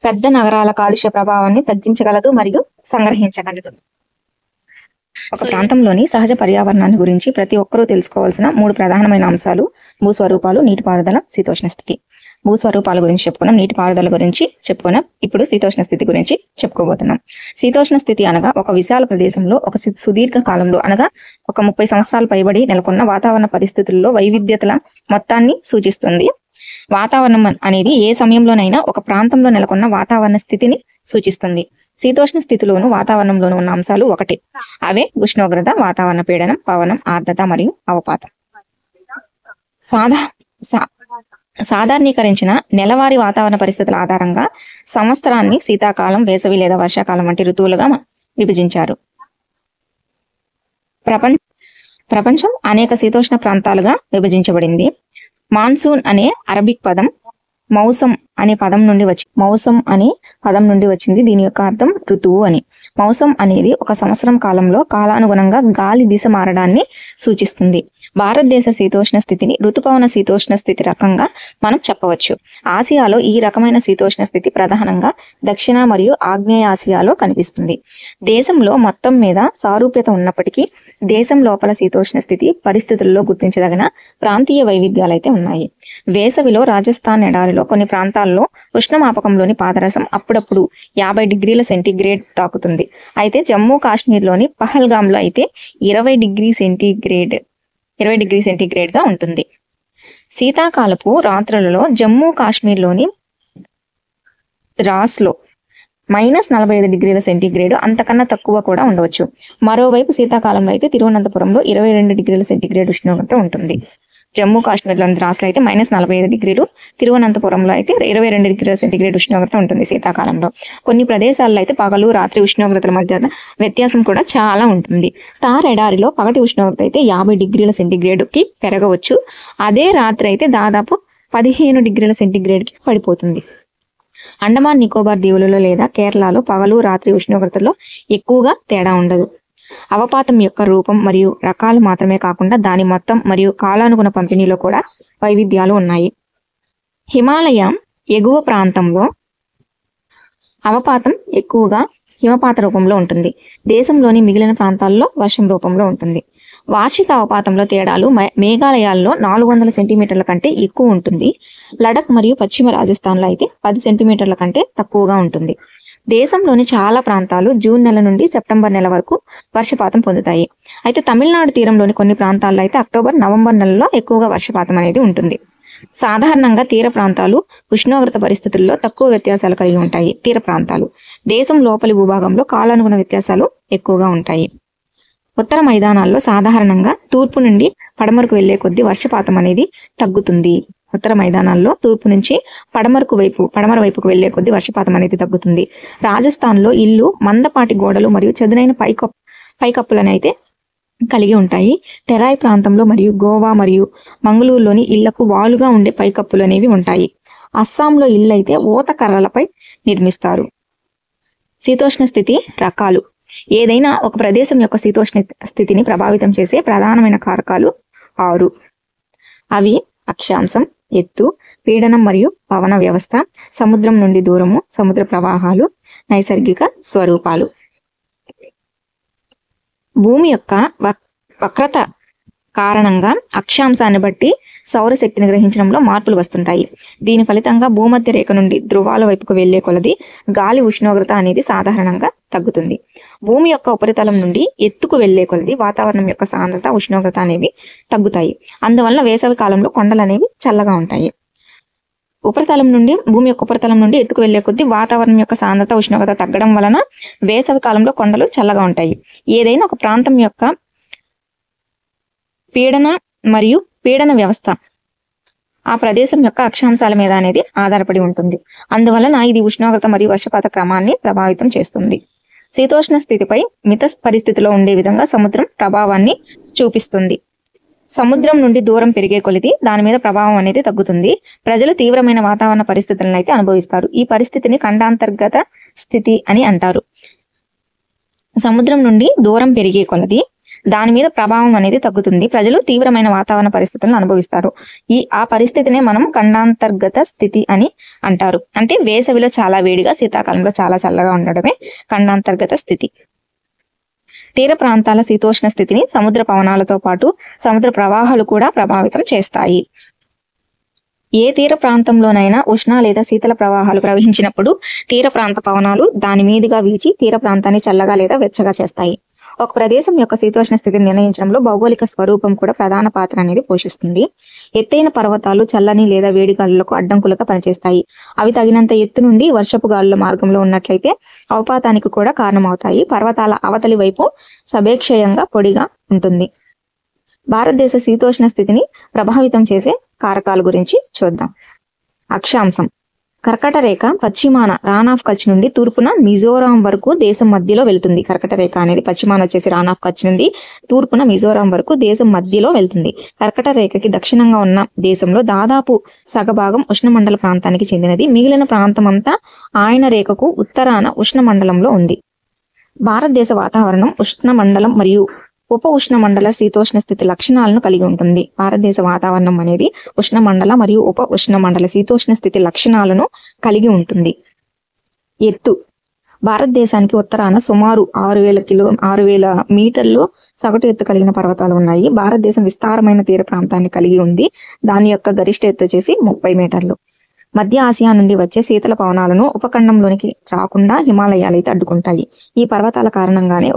పెద్ద నగరాల కాలుష్య ప్రభావాన్ని తగ్గించగలదు మరియు సంగ్రహించగలదు. ఒక ప్రాంతంలోని సహజ పర్యావరణాన్ని గురించి ప్రతి ఒక్కరూ తెలుసుకోవాల్సిన 3 ప్రధానమైన అంశాలు: భూస్వరూపాలు, నీటిపారుదల, శీతోష్ణ స్థితి. భూస్వరూపాల గురించి చెప్పుకున్నాం, నీటిపారుదల గురించి చెప్పుకున్నాం. ఇప్పుడు శీతోష్ణ స్థితి గురించి చెప్పుకోబోతున్నాం. శీతోష్ణ స్థితి అనగా ఒక విశాల ప్రదేశంలో ఒక సుదీర్ఘ కాలంలో అనగా ఒక 30 సంవత్సరాల పైబడి నెలకొన్న వాతావరణ పరిస్థితుల్లో వైవిధ్యతల మొత్తాన్ని సూచిస్తుంది. వాతావరణం అనేది ఏ సమయంలోనైనా ఒక ప్రాంతంలో నెలకొన్న వాతావరణ స్థితిని సూచిస్తుంది. శీతోష్ణ స్థితిలోను వాతావరణంలోనూ ఉన్న అంశాలు ఒకటే. అవే ఉష్ణోగ్రత, వాతావరణ పీడనం, పవనం, ఆర్ద్రత మరియు అవపాతం. సాధారణీకరించిన నెలవారీ వాతావరణ పరిస్థితుల ఆధారంగా సంవత్సరాన్ని శీతాకాలం, వేసవి లేదా వర్షాకాలం వంటి ఋతువులుగా విభజించారు. ప్రపంచం అనేక శీతోష్ణ ప్రాంతాలుగా విభజించబడింది. మాన్సూన్ అనే అరబిక్ పదం మౌసం అనే పదం నుండి వచ్చింది. దీని యొక్క అర్థం ఋతువు అని. మౌసం అనేది ఒక సంవత్సరం కాలంలో కాలానుగుణంగా గాలి దిశ మారడాన్ని సూచిస్తుంది. భారతదేశ శీతోష్ణ స్థితిని ఋతుపవన శీతోష్ణ స్థితి రకంగా మనం చెప్పవచ్చు. ఆసియాలో ఈ రకమైన శీతోష్ణ స్థితి ప్రధానంగా దక్షిణ మరియు ఆగ్నేయ ఆసియాలో కనిపిస్తుంది. దేశంలో మొత్తం మీద సారూప్యత ఉన్నప్పటికీ దేశం లోపల శీతోష్ణ స్థితి పరిస్థితుల్లో గుర్తించదగిన ప్రాంతీయ వైవిధ్యాలు అయితే ఉన్నాయి. వేసవిలో రాజస్థాన్ ఎడారిలో కొన్ని ప్రాంతాల్లో ఉష్ణమాపకంలోని పాదరసం అప్పుడప్పుడు 50 డిగ్రీల సెంటీగ్రేడ్ తాకుతుంది. అయితే జమ్మూ కాశ్మీర్లోని పహల్గామ్లో అయితే 20 డిగ్రీ సెంటీగ్రేడ్ గా ఉంటుంది. శీతాకాలపు రాత్రులలో జమ్మూ కాశ్మీర్లోని ద్రాస్లో -45 డిగ్రీల సెంటీగ్రేడ్ అంతకన్నా తక్కువ కూడా ఉండవచ్చు. మరోవైపు శీతాకాలంలో అయితే తిరువనంతపురంలో 22 డిగ్రీల సెంటీగ్రేడ్ ఉష్ణోగ్రత ఉంటుంది. జమ్మూ కాశ్మీర్లోని ద్రాస్లో అయితే -45 డిగ్రీలు, తిరువనంతపురంలో అయితే 22 డిగ్రీల సెంటీగ్రేడ్ ఉష్ణోగ్రత ఉంటుంది శీతాకాలంలో. కొన్ని ప్రదేశాల్లో అయితే పగలు రాత్రి ఉష్ణోగ్రతల మధ్య వ్యత్యాసం కూడా చాలా ఉంటుంది. థార్ ఎడారిలో పగటి ఉష్ణోగ్రత అయితే 50 డిగ్రీల సెంటీగ్రేడ్కి పెరగవచ్చు. అదే రాత్రి అయితే దాదాపు 15 డిగ్రీల సెంటీగ్రేడ్కి పడిపోతుంది. అండమాన్ నికోబార్ దీవులలో లేదా కేరళలో పగలు రాత్రి ఉష్ణోగ్రతలో ఎక్కువగా తేడా ఉండదు. అవపాతం యొక్క రూపం మరియు రకాలు మాత్రమే కాకుండా దాని మొత్తం మరియు కాలానుగుణ పంపిణీలో కూడా వైవిధ్యాలు ఉన్నాయి. హిమాలయ ఎగువ ప్రాంతంలో అవపాతం ఎక్కువగా హిమపాత రూపంలో ఉంటుంది. దేశంలోని మిగిలిన ప్రాంతాల్లో వర్షం రూపంలో ఉంటుంది. వార్షిక అవపాతంలో తేడాలు మేఘాలయాల్లో 400 సెంటీమీటర్ల కంటే ఎక్కువ ఉంటుంది. లడక్ మరియు పశ్చిమ రాజస్థాన్లో అయితే 10 సెంటీమీటర్ల కంటే తక్కువగా ఉంటుంది. దేశంలోని చాలా ప్రాంతాలు జూన్ నెల నుండి సెప్టెంబర్ నెల వరకు వర్షపాతం పొందుతాయి. అయితే తమిళనాడు తీరంలోని కొన్ని ప్రాంతాల్లో అయితే అక్టోబర్, నవంబర్ నెలలో ఎక్కువగా వర్షపాతం అనేది ఉంటుంది. సాధారణంగా తీర ప్రాంతాలు ఉష్ణోగ్రత పరిస్థితుల్లో తక్కువ వ్యత్యాసాలు కలిగి ఉంటాయి. తీర ప్రాంతాలు దేశం లోపలి భూభాగంలో కాలానుగుణ వ్యత్యాసాలు ఎక్కువగా ఉంటాయి. ఉత్తర మైదానాల్లో సాధారణంగా తూర్పు నుండి పడమరకు వెళ్లే కొద్దీ వర్షపాతం అనేది తగ్గుతుంది. ఉత్తర మైదానాల్లో తూర్పు నుంచి పడమర వైపుకు వెళ్లే కొద్దీ వర్షపాతం అనేది తగ్గుతుంది. రాజస్థాన్లో ఇల్లు మందపాటి గోడలు మరియు చదునైన పైకప్పులను అయితే కలిగి ఉంటాయి. తెరాయి ప్రాంతంలో మరియు గోవా మరియు మంగళూరులోని ఇళ్లకు వాలుగా ఉండే పైకప్పులు అనేవి ఉంటాయి. అస్సాంలో ఇల్లు అయితే ఊత కర్రలపై నిర్మిస్తారు. శీతోష్ణ స్థితి రకాలు. ఏదైనా ఒక ప్రదేశం యొక్క శీతోష్ణ స్థితిని ప్రభావితం చేసే ప్రధానమైన కారకాలు 6. అవి అక్షాంశం, ఎత్తు, పీడనం మరియు పవన వ్యవస్థ, సముద్రం నుండి దూరము, సముద్ర ప్రవాహాలు, నైసర్గిక స్వరూపాలు. భూమి యొక్క వక్రత కారణంగా అక్షాంశాన్ని బట్టి సౌరశక్తిని గ్రహించడంలో మార్పులు వస్తుంటాయి. దీని ఫలితంగా భూమధ్య రేఖ నుండి ధృవాల వైపుకు వెళ్లే కొలది గాలి ఉష్ణోగ్రత అనేది సాధారణంగా తగ్గుతుంది. భూమి యొక్క ఉపరితలం నుండి ఎత్తుకు వెళ్లే కొలది వాతావరణం యొక్క సాంద్రత, ఉష్ణోగ్రత అనేవి తగ్గుతాయి. అందువల్ల వేసవి కాలంలో కొండలు అనేవి చల్లగా ఉంటాయి. ఉపరితలం నుండి భూమి యొక్క ఉపరితలం నుండి ఎత్తుకు వెళ్లే కొద్దీ వాతావరణం యొక్క సాంద్రత ఉష్ణోగ్రత తగ్గడం వలన వేసవి కాలంలో కొండలు చల్లగా ఉంటాయి. ఏదైనా ఒక ప్రాంతం యొక్క పీడన వ్యవస్థ ఆ ప్రదేశం యొక్క అక్షాంశాల మీద అనేది ఆధారపడి ఉంటుంది. అందువలన ఇది ఉష్ణోగ్రత మరియు వర్షపాత క్రమాన్ని ప్రభావితం చేస్తుంది. శీతోష్ణ స్థితిపై మిత పరిస్థితిలో ఉండే విధంగా సముద్రం ప్రభావాన్ని చూపిస్తుంది. సముద్రం నుండి దూరం పెరిగే కొలిది దాని మీద ప్రభావం అనేది తగ్గుతుంది. ప్రజలు తీవ్రమైన వాతావరణ పరిస్థితులను అయితే అనుభవిస్తారు. ఈ పరిస్థితిని ఖండాంతర్గత స్థితి అని అంటారు. సముద్రం నుండి దూరం పెరిగే కొలది దాని మీద ప్రభావం అనేది తగ్గుతుంది. ప్రజలు తీవ్రమైన వాతావరణ పరిస్థితులను అనుభవిస్తారు. ఆ పరిస్థితినే మనం ఖండాంతర్గత స్థితి అని అంటారు. అంటే వేసవిలో చాలా వేడిగా, శీతాకాలంలో చాలా చల్లగా ఉండడమే ఖండాంతర్గత స్థితి. తీర ప్రాంతాల శీతోష్ణ స్థితిని సముద్ర పవనాలతో పాటు సముద్ర ప్రవాహాలు కూడా ప్రభావితం చేస్తాయి. ఏ తీర ప్రాంతంలోనైనా ఉష్ణ లేదా శీతల ప్రవాహాలు ప్రవహించినప్పుడు తీర ప్రాంత పవనాలు దాని మీదుగా వీచి తీర ప్రాంతాన్ని చల్లగా లేదా వెచ్చగా చేస్తాయి. ఒక ప్రదేశం యొక్క శీతోష్ణ స్థితిని నిర్ణయించడంలో భౌగోళిక స్వరూపం కూడా ప్రధాన పాత్ర అనేది పోషిస్తుంది. ఎత్తైన పర్వతాలు చల్లని లేదా వేడి గాలులకు అడ్డంకులుగా పనిచేస్తాయి. అవి తగినంత ఎత్తు నుండి వర్షపు గాలుల మార్గంలో ఉన్నట్లయితే అవపాతానికి కూడా కారణమవుతాయి. పర్వతాల అవతలి వైపు సభేక్షయంగా పొడిగా ఉంటుంది. భారతదేశ శీతోష్ణ స్థితిని ప్రభావితం చేసే కారకాల గురించి చూద్దాం. అక్షాంశం. కర్కట రేఖ పశ్చిమాన రాన్ ఆఫ్ కచ్ నుండి తూర్పున మిజోరాం వరకు దేశం మధ్యలో వెళ్తుంది. కర్కట రేఖ అనేది పశ్చిమాన వచ్చేసి రాన్ ఆఫ్ కచ్ నుండి తూర్పున మిజోరాం వరకు దేశం మధ్యలో వెళ్తుంది. కర్కట రేఖకి దక్షిణంగా ఉన్న దేశంలో దాదాపు సగభాగం ఉష్ణమండల ప్రాంతానికి చెందినది. మిగిలిన ప్రాంతం అంతా ఆయన రేఖకు ఉత్తరాన ఉష్ణమండలంలో ఉంది. భారతదేశ వాతావరణం ఉష్ణమండలం మరియు ఉప ఉష్ణమండల శీతోష్ణ స్థితి లక్షణాలను కలిగి ఉంటుంది. భారతదేశ వాతావరణం అనేది ఉష్ణమండల మరియు ఉప ఉష్ణమండల శీతోష్ణ స్థితి లక్షణాలను కలిగి ఉంటుంది. ఎత్తు. భారతదేశానికి ఉత్తరాన సుమారు 6,000 మీటర్లు సగటు ఎత్తు కలిగిన పర్వతాలు ఉన్నాయి. భారతదేశం విస్తారమైన తీర ప్రాంతాన్ని కలిగి ఉంది. దాని యొక్క గరిష్ట ఎత్తు వచ్చేసి 30 మీటర్లు. మధ్య ఆసియా నుండి వచ్చే శీతల పవనాలను ఉపఖండంలోనికి రాకుండా హిమాలయాలు అయితే అడ్డుకుంటాయి. ఈ పర్వతాల కారణంగానే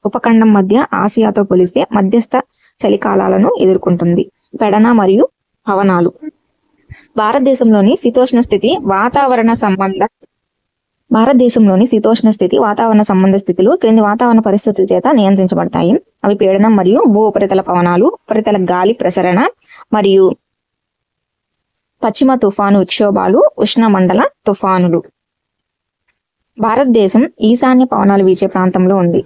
ఉపఖండం మధ్య ఆసియాతో పోలిస్తే మధ్యస్థ చలికాలాలను ఎదుర్కొంటుంది. పెడన మరియు పవనాలు. భారతదేశంలోని శీతోష్ణ స్థితి వాతావరణ సంబంధ స్థితులు క్రింది వాతావరణ పరిస్థితుల చేత నియంత్రించబడతాయి. అవి పీడనం మరియు భూ ఉపరితల పవనాలు, ఉపరితల గాలి ప్రసరణ మరియు పశ్చిమ తుఫాను విక్షోభాలు, ఉష్ణమండల తుఫానులు. భారతదేశం ఈశాన్య పవనాలు వీచే ప్రాంతంలో ఉంది.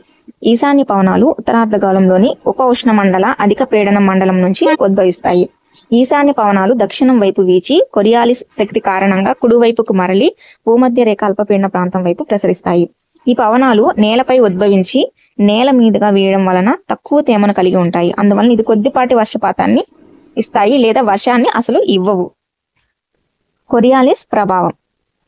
ఈశాన్య పవనాలు ఉత్తరార్ధగోళంలోని ఉప ఉష్ణమండల అధిక పీడన మండలం నుంచి ఉద్భవిస్తాయి. ఈశాన్య పవనాలు దక్షిణం వైపు వీచి కొరియాలిస్ శక్తి కారణంగా కుడివైపుకు మరలి భూమధ్య రేఖ అల్పపీడన ప్రాంతం వైపు ప్రసరిస్తాయి. ఈ పవనాలు నేలపై ఉద్భవించి నేల మీదుగా వేయడం వలన తక్కువ తేమను కలిగి ఉంటాయి. అందువలన ఇది కొద్దిపాటి వర్షపాతాన్ని ఇస్తాయి లేదా వర్షాన్ని అసలు ఇవ్వవు. కొరియాలిస్ ప్రభావం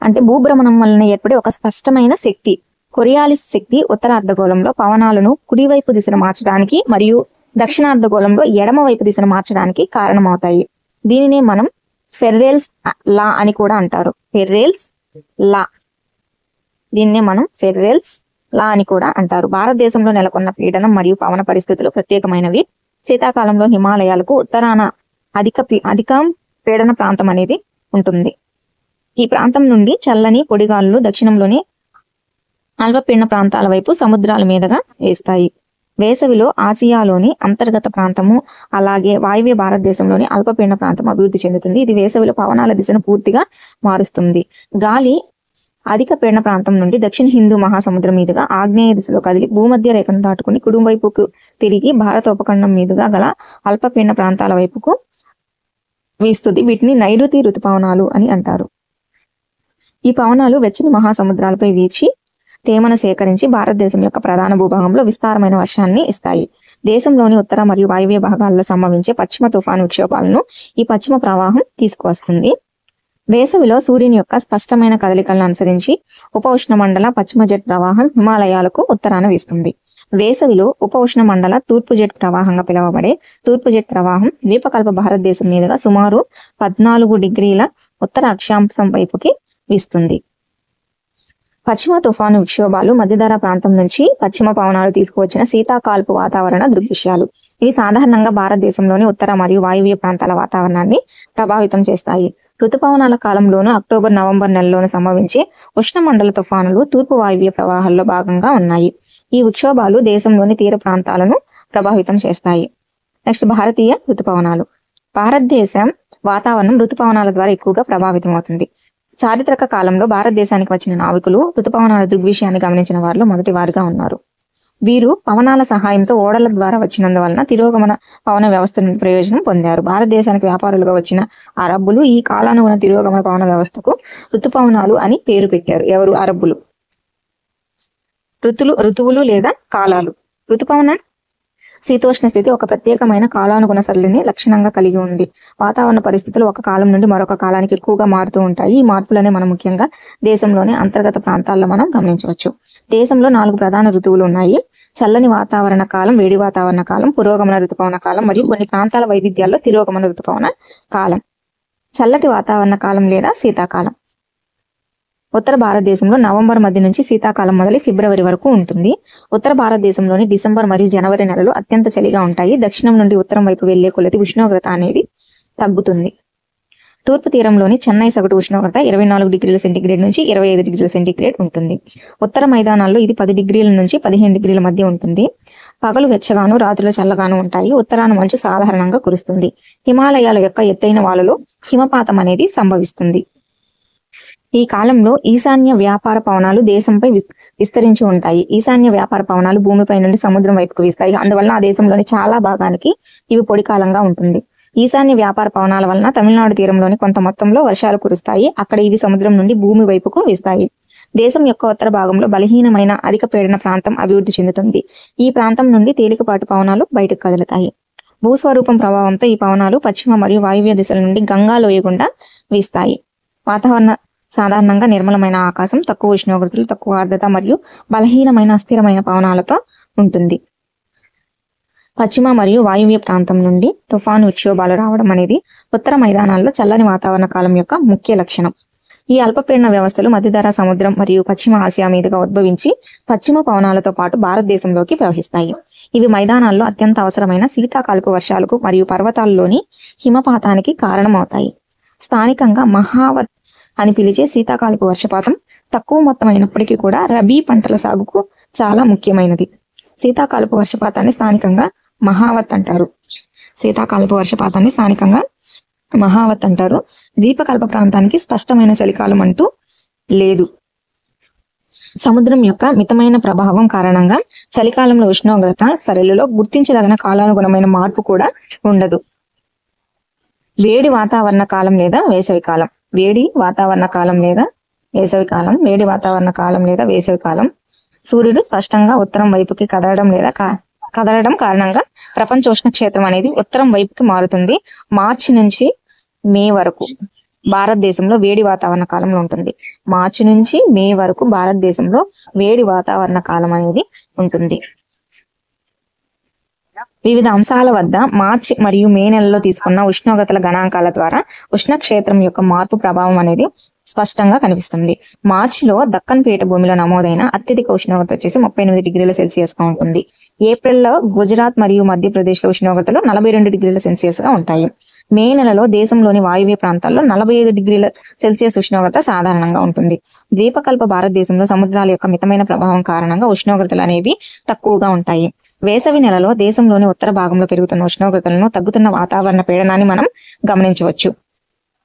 అంటే భూభ్రమణం వలన ఏర్పడే ఒక స్పష్టమైన శక్తి. కొరియాలిస్ శక్తి ఉత్తరార్ధగోళంలో పవనాలను కుడివైపు దిశను మార్చడానికి మరియు దక్షిణార్ధగోళంలో ఎడమ వైపు దిశను మార్చడానికి కారణమవుతాయి. దీనినే మనం ఫెర్రెల్స్ లా అని కూడా అంటారు. ఫెర్రెల్స్ లా అని కూడా అంటారు. భారతదేశంలో నెలకొన్న పీడనం మరియు పవన పరిస్థితులు ప్రత్యేకమైనవి. శీతాకాలంలో హిమాలయాలకు ఉత్తరాన అధిక పీడన ప్రాంతం అనేది ఉంటుంది. ఈ ప్రాంతం నుండి చల్లని పొడిగాలులు దక్షిణంలోని అల్పపీడన ప్రాంతాల వైపు సముద్రాల మీదుగా వేస్తాయి. వేసవిలో ఆసియాలోని అంతర్గత ప్రాంతము అలాగే వాయువ్య భారతదేశంలోని అల్పపీడన ప్రాంతం అభివృద్ధి చెందుతుంది. ఇది వేసవిలో పవనాల దిశను పూర్తిగా మారుస్తుంది. గాలి అధిక పీడన ప్రాంతం నుండి దక్షిణ హిందూ మహాసముద్రం మీదుగా ఆగ్నేయ దిశలో కదిలి భూమధ్య రేఖను దాటుకుని కుడివైపుకు తిరిగి భారత ఉపఖండం మీదుగా గల అల్పపీడన ప్రాంతాల వైపుకు వీస్తుంది. వీటిని నైరుతి ఋతుపవనాలు అని అంటారు. ఈ పవనాలు వెచ్చని మహాసముద్రాలపై వీచి తేమను సేకరించి భారతదేశం యొక్క ప్రధాన భూభాగంలో విస్తారమైన వర్షాన్ని ఇస్తాయి. దేశంలోని ఉత్తర మరియు వాయువ్య భాగాల్లో సంభవించే పశ్చిమ తుఫాను విక్షోభాలను ఈ పశ్చిమ ప్రవాహం తీసుకువస్తుంది. వేసవిలో సూర్యుని యొక్క స్పష్టమైన కదలికలను అనుసరించి ఉప ఉష్ణమండల పశ్చిమ జెట్ ప్రవాహం హిమాలయాలకు ఉత్తరాన వీస్తుంది. వేసవిలో ఉప ఉష్ణమండల తూర్పు జెట్ ప్రవాహంగా పిలువబడే తూర్పు జెట్ ప్రవాహం ద్వీపకల్ప భారతదేశం మీదుగా సుమారు 14 డిగ్రీల ఉత్తర అక్షాంశం వైపుకి వీస్తుంది. పశ్చిమ తుఫాను విక్షోభాలు మధ్యధరా ప్రాంతం నుంచి పశ్చిమ పవనాలు తీసుకువచ్చిన శీతాకాల్పు వాతావరణ దృగ్విషయాలు. ఇవి సాధారణంగా భారతదేశంలోని ఉత్తర మరియు వాయువ్య ప్రాంతాల వాతావరణాన్ని ప్రభావితం చేస్తాయి. ఋతుపవనాల కాలంలోనూ అక్టోబర్ నవంబర్ నెలలోనూ సంభవించే ఉష్ణమండల తుఫానులు తూర్పు వాయువ్య ప్రవాహాల్లో భాగంగా ఉన్నాయి. ఈ విక్షోభాలు దేశంలోని తీర ప్రాంతాలను ప్రభావితం చేస్తాయి. నెక్స్ట్ భారతీయ ఋతుపవనాలు. భారతదేశం వాతావరణం ఋతుపవనాల ద్వారా ఎక్కువగా ప్రభావితం అవుతుంది. చారిత్రక కాలంలో భారతదేశానికి వచ్చిన నావికులు ఋతుపవనాల దృగ్విషయాన్ని గమనించిన వారిలో మొదటి వారుగా ఉన్నారు. వీరు పవనాల సహాయంతో ఓడల ద్వారా వచ్చినందువలన తిరోగమన పవన వ్యవస్థ నుండి ప్రయోజనం పొందారు. భారతదేశానికి వ్యాపారులుగా వచ్చిన అరబ్బులు ఈ కాలానుగుణ తిరోగమన పవన వ్యవస్థకు ఋతుపవనాలు అని పేరు పెట్టారు. ఎవరు? అరబ్బులు. ఋతువులు లేదా కాలాలు. ఋతుపవనం శీతోష్ణ స్థితి ఒక ప్రత్యేకమైన కాలానుగుణ సరళిని లక్షణంగా కలిగి ఉంది. వాతావరణ పరిస్థితులు ఒక కాలం నుండి మరొక కాలానికి ఎక్కువగా మారుతూ ఉంటాయి. ఈ మార్పులనే మనం ముఖ్యంగా దేశంలోని అంతర్గత ప్రాంతాల్లో మనం గమనించవచ్చు. దేశంలో 4 ప్రధాన ఋతువులు ఉన్నాయి. చల్లని వాతావరణ కాలం, వేడి వాతావరణ కాలం, పురోగమన ఋతుపవన కాలం మరియు కొన్ని ప్రాంతాల వైవిధ్యాల్లో తిరోగమన ఋతుపవన కాలం. చల్లటి వాతావరణ కాలం లేదా శీతాకాలం ఉత్తర భారతదేశంలో నవంబర్ మధ్య నుంచి శీతాకాలం మొదలై ఫిబ్రవరి వరకు ఉంటుంది. ఉత్తర భారతదేశంలోని డిసెంబర్ మరియు జనవరి నెలలు అత్యంత చలిగా ఉంటాయి. దక్షిణం నుండి ఉత్తరం వైపు వెళ్లే కొలది ఉష్ణోగ్రత అనేది తగ్గుతుంది. తూర్పు తీరంలోని చెన్నై సగటు ఉష్ణోగ్రత 24 డిగ్రీల సెంటీగ్రేడ్ నుంచి 25 డిగ్రీల సెంటీగ్రేడ్ ఉంటుంది. ఉత్తర మైదానాల్లో ఇది 10 డిగ్రీల నుంచి 15 డిగ్రీల మధ్య ఉంటుంది. పగలు వెచ్చగాను, రాత్రులు చల్లగాను ఉంటాయి. ఉత్తరాన మంచు సాధారణంగా కురుస్తుంది. హిమాలయాల యొక్క ఎత్తైన వాలులో హిమపాతం అనేది సంభవిస్తుంది. ఈ కాలంలో ఈశాన్య వ్యాపార పవనాలు దేశంపై విస్తరించి ఉంటాయి. ఈశాన్య వ్యాపార పవనాలు భూమిపై నుండి సముద్రం వైపుకు వీస్తాయి. అందువల్ల ఆ దేశంలోని చాలా భాగానికి ఇవి పొడి కాలంగా ఉంటుంది. ఈశాన్య వ్యాపార పవనాల వలన తమిళనాడు తీరంలోని కొంత మొత్తంలో వర్షాలు కురుస్తాయి. అక్కడ ఇవి సముద్రం నుండి భూమి వైపుకు వీస్తాయి. దేశం యొక్క ఉత్తర భాగంలో బలహీనమైన అధిక పీడన ప్రాంతం అభివృద్ధి చెందుతుంది. ఈ ప్రాంతం నుండి తేలికపాటి పవనాలు బయటకు కదులుతాయి. భూస్వరూపం ప్రభావంతో ఈ పవనాలు పశ్చిమ మరియు వాయువ్య దిశల నుండి గంగా లోయ గుండా వీస్తాయి. వాతావరణ సాధారణంగా నిర్మలమైన ఆకాశం, తక్కువ ఉష్ణోగ్రతలు, తక్కువ ఆర్ద్రత మరియు బలహీనమైన అస్థిరమైన పవనాలతో ఉంటుంది. పశ్చిమ మరియు వాయువ్య ప్రాంతం నుండి తుఫాను విక్షోభాలు రావడం అనేది ఉత్తర మైదానాల్లో చల్లని వాతావరణ కాలం యొక్క ముఖ్య లక్షణం. ఈ అల్పపీడన వ్యవస్థలు మధ్యధరా సముద్రం మరియు పశ్చిమ ఆసియా మీదుగా ఉద్భవించి పశ్చిమ పవనాలతో పాటు భారతదేశంలోకి ప్రవహిస్తాయి. ఇవి మైదానాల్లో అత్యంత అవసరమైన శీతాకాలపు వర్షాలకు మరియు పర్వతాల్లోని హిమపాతానికి కారణమవుతాయి. స్థానికంగా మహావత్ అని పిలిచే శీతాకాలపు వర్షపాతం తక్కువ మొత్తం అయినప్పటికీ కూడా రబీ పంటల సాగుకు చాలా ముఖ్యమైనది. శీతాకాలపు వర్షపాతాన్ని స్థానికంగా మహావత్ అంటారు. ద్వీపకల్ప ప్రాంతానికి స్పష్టమైన చలికాలం అంటూ లేదు. సముద్రం యొక్క మితమైన ప్రభావం కారణంగా చలికాలంలో ఉష్ణోగ్రత సరళిలో గుర్తించదగిన కాలానుగుణమైన మార్పు కూడా ఉండదు. వేడి వాతావరణ కాలం లేదా వేసవికాలం. వేడి వాతావరణ కాలం లేదా వేసవికాలం సూర్యుడు స్పష్టంగా ఉత్తరం వైపుకి కదలడం కారణంగా ప్రపంచోష్ణ క్షేత్రం అనేది ఉత్తరం వైపుకి మారుతుంది. మార్చి నుంచి మే వరకు భారతదేశంలో వేడి వాతావరణ కాలంలో ఉంటుంది. మార్చి నుంచి మే వరకు భారతదేశంలో వేడి వాతావరణ కాలం అనేది ఉంటుంది. వివిధ అంశాల వద్ద మార్చి మరియు మే నెలలో తీసుకున్న ఉష్ణోగ్రతల గణాంకాల ద్వారా ఉష్ణక్షేత్రం యొక్క మార్పు ప్రభావం అనేది స్పష్టంగా కనిపిస్తుంది. మార్చిలో దక్కన్ పీఠభూమిలో నమోదైన అత్యధిక ఉష్ణోగ్రత వచ్చేసి 38 డిగ్రీల సెల్సియస్ గా ఉంటుంది. ఏప్రిల్లో గుజరాత్ మరియు మధ్యప్రదేశ్ లో ఉష్ణోగ్రతలు 42 డిగ్రీల సెల్సియస్ గా ఉంటాయి. మే నెలలో దేశంలోని వాయువ్య ప్రాంతాల్లో 45 డిగ్రీల సెల్సియస్ ఉష్ణోగ్రత సాధారణంగా ఉంటుంది. ద్వీపకల్ప భారతదేశంలో సముద్రాల యొక్క మితమైన ప్రభావం కారణంగా ఉష్ణోగ్రతలు అనేవి తక్కువగా ఉంటాయి. వేసవి నెలలో దేశంలోని ఉత్తర భాగంలో పెరుగుతున్న ఉష్ణోగ్రతలను, తగ్గుతున్న వాతావరణ పీడనాన్ని మనం గమనించవచ్చు.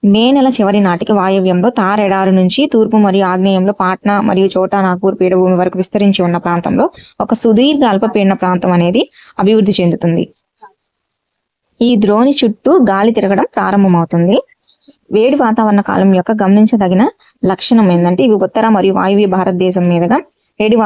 మే నెల చివరి నాటికి వాయువ్యంలో థార్ ఎడారి నుంచి తూర్పు మరియు ఆగ్నేయంలో పాట్నా మరియు చోటా నాగ్పూర్ పీఠభూమి వరకు విస్తరించి ఉన్న ప్రాంతంలో ఒక సుదీర్ఘ అల్పపీడన ప్రాంతం అనేది అభివృద్ధి చెందుతుంది. ఈ ద్రోణి చుట్టూ గాలి తిరగడం ప్రారంభమవుతుంది. వేడి వాతావరణ కాలం యొక్క గమనించదగిన లక్షణం ఏంటంటే ఇవి ఉత్తర మరియు వాయువ్య భారతదేశం మీదుగా వేడి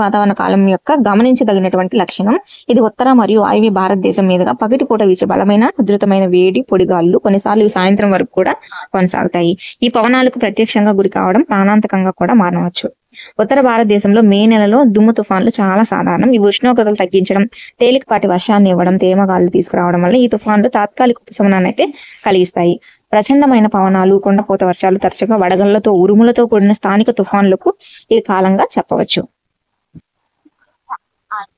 వాతావరణ కాలం యొక్క గమనించదగినటువంటి లక్షణం. ఇది ఉత్తర మరియు వాయువ్య భారతదేశం మీదుగా పగటిపూట వీచే బలమైన ఉధృతమైన వేడి పొడిగాళ్ళు కొన్నిసార్లు సాయంత్రం వరకు కూడా కొనసాగుతాయి. ఈ పవనాలకు ప్రత్యక్షంగా గురి కావడం ప్రాణాంతకంగా కూడా మారవచ్చు. ఉత్తర భారతదేశంలో మే నెలలో దుమ్ము తుఫాన్లు చాలా సాధారణం. ఇవి ఉష్ణోగ్రతలు తగ్గించడం, తేలికపాటి వర్షాన్ని ఇవ్వడం, తేమగాళ్లు తీసుకురావడం వల్ల ఈ తుఫాన్లు తాత్కాలిక ఉపశమనాన్ని అయితే కలిగిస్తాయి. ప్రచండమైన పవనాలు, కొండపోత వర్షాలు, తరచుగా వడగళ్లతో, ఉరుములతో కూడిన స్థానిక తుఫాన్లకు ఇది కాలంగా చెప్పవచ్చు.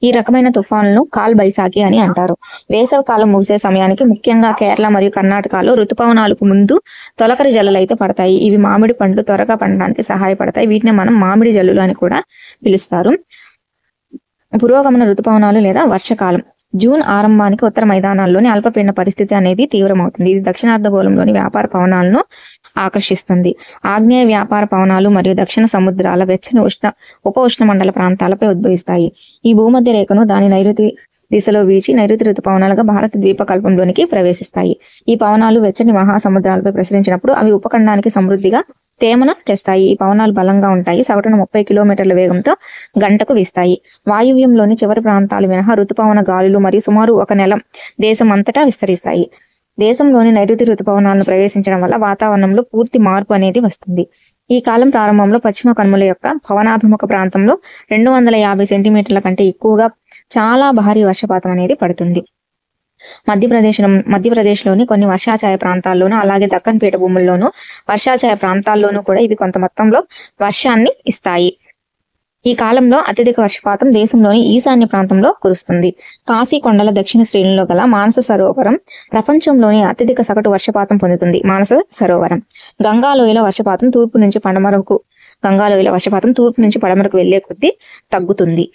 ఈ రకమైన తుఫానులను కాల్ బైసాఖి అని అంటారు. వేసవి కాలం ముగిసే సమయానికి ముఖ్యంగా కేరళ మరియు కర్ణాటకలో ఋతుపవనాలకు ముందు తొలకరి జల్లులు అయితే పడతాయి. ఇవి మామిడి పండ్లు త్వరగా పండడానికి సహాయపడతాయి. వీటిని మనం మామిడి జల్లులు అని కూడా పిలుస్తారు. పురోగమన ఋతుపవనాలు లేదా వర్షకాలం. జూన్ ఆరంభానికి ఉత్తర మైదానాల్లోని అల్పపీడన పరిస్థితి అనేది తీవ్రమవుతుంది. ఇది దక్షిణార్ధగోళంలోని వ్యాపార పవనాలను ఆకర్షిస్తుంది. ఆగ్నేయ వ్యాపార పవనాలు మరియు దక్షిణ సముద్రాల వెచ్చని ఉప ఉష్ణమండల ప్రాంతాలపై ఉద్భవిస్తాయి. ఈ భూమధ్య రేఖను దాని నైరుతి దిశలో వీచి నైరుతి ఋతుపవనాలుగా భారత ద్వీపకల్పంలోనికి ప్రవేశిస్తాయి. ఈ పవనాలు వెచ్చని మహాసముద్రాలపై ప్రసరించినప్పుడు అవి ఉపఖండానికి సమృద్ధిగా తేమను తెస్తాయి. ఈ పవనాలు బలంగా ఉంటాయి. సగటున 30 కిలోమీటర్ల వేగంతో గంటకు వీస్తాయి. వాయువ్యంలోని చివరి ప్రాంతాలు మినహా ఋతుపవన గాలులు మరియు సుమారు 1 నెల దేశం అంతటా విస్తరిస్తాయి. దేశంలోని నైరుతి ఋతుపవనాలను ప్రవేశించడం వల్ల వాతావరణంలో పూర్తి మార్పు అనేది వస్తుంది. ఈ కాలం ప్రారంభంలో పశ్చిమ కనుమల యొక్క పవనాభిముఖ ప్రాంతంలో 250 సెంటీమీటర్ల కంటే ఎక్కువగా చాలా భారీ వర్షపాతం అనేది పడుతుంది. మధ్యప్రదేశ్లోని కొన్ని వర్షాచాయ ప్రాంతాల్లోనూ అలాగే దక్కన్ పీఠభూముల్లోనూ వర్షాచాయ ప్రాంతాల్లోనూ కూడా ఇవి కొంత మొత్తంలో వర్షాన్ని ఇస్తాయి. ఈ కాలంలో అత్యధిక వర్షపాతం దేశంలోని ఈశాన్య ప్రాంతంలో కురుస్తుంది. కాశీ కొండల దక్షిణ శ్రేణిలో గల మానస సరోవరం ప్రపంచంలోని అత్యధిక సగటు వర్షపాతం పొందుతుంది. మానస సరోవరం గంగాలోయలో వర్షపాతం తూర్పు నుంచి పడమరకు వెళ్లే కొద్దీ తగ్గుతుంది.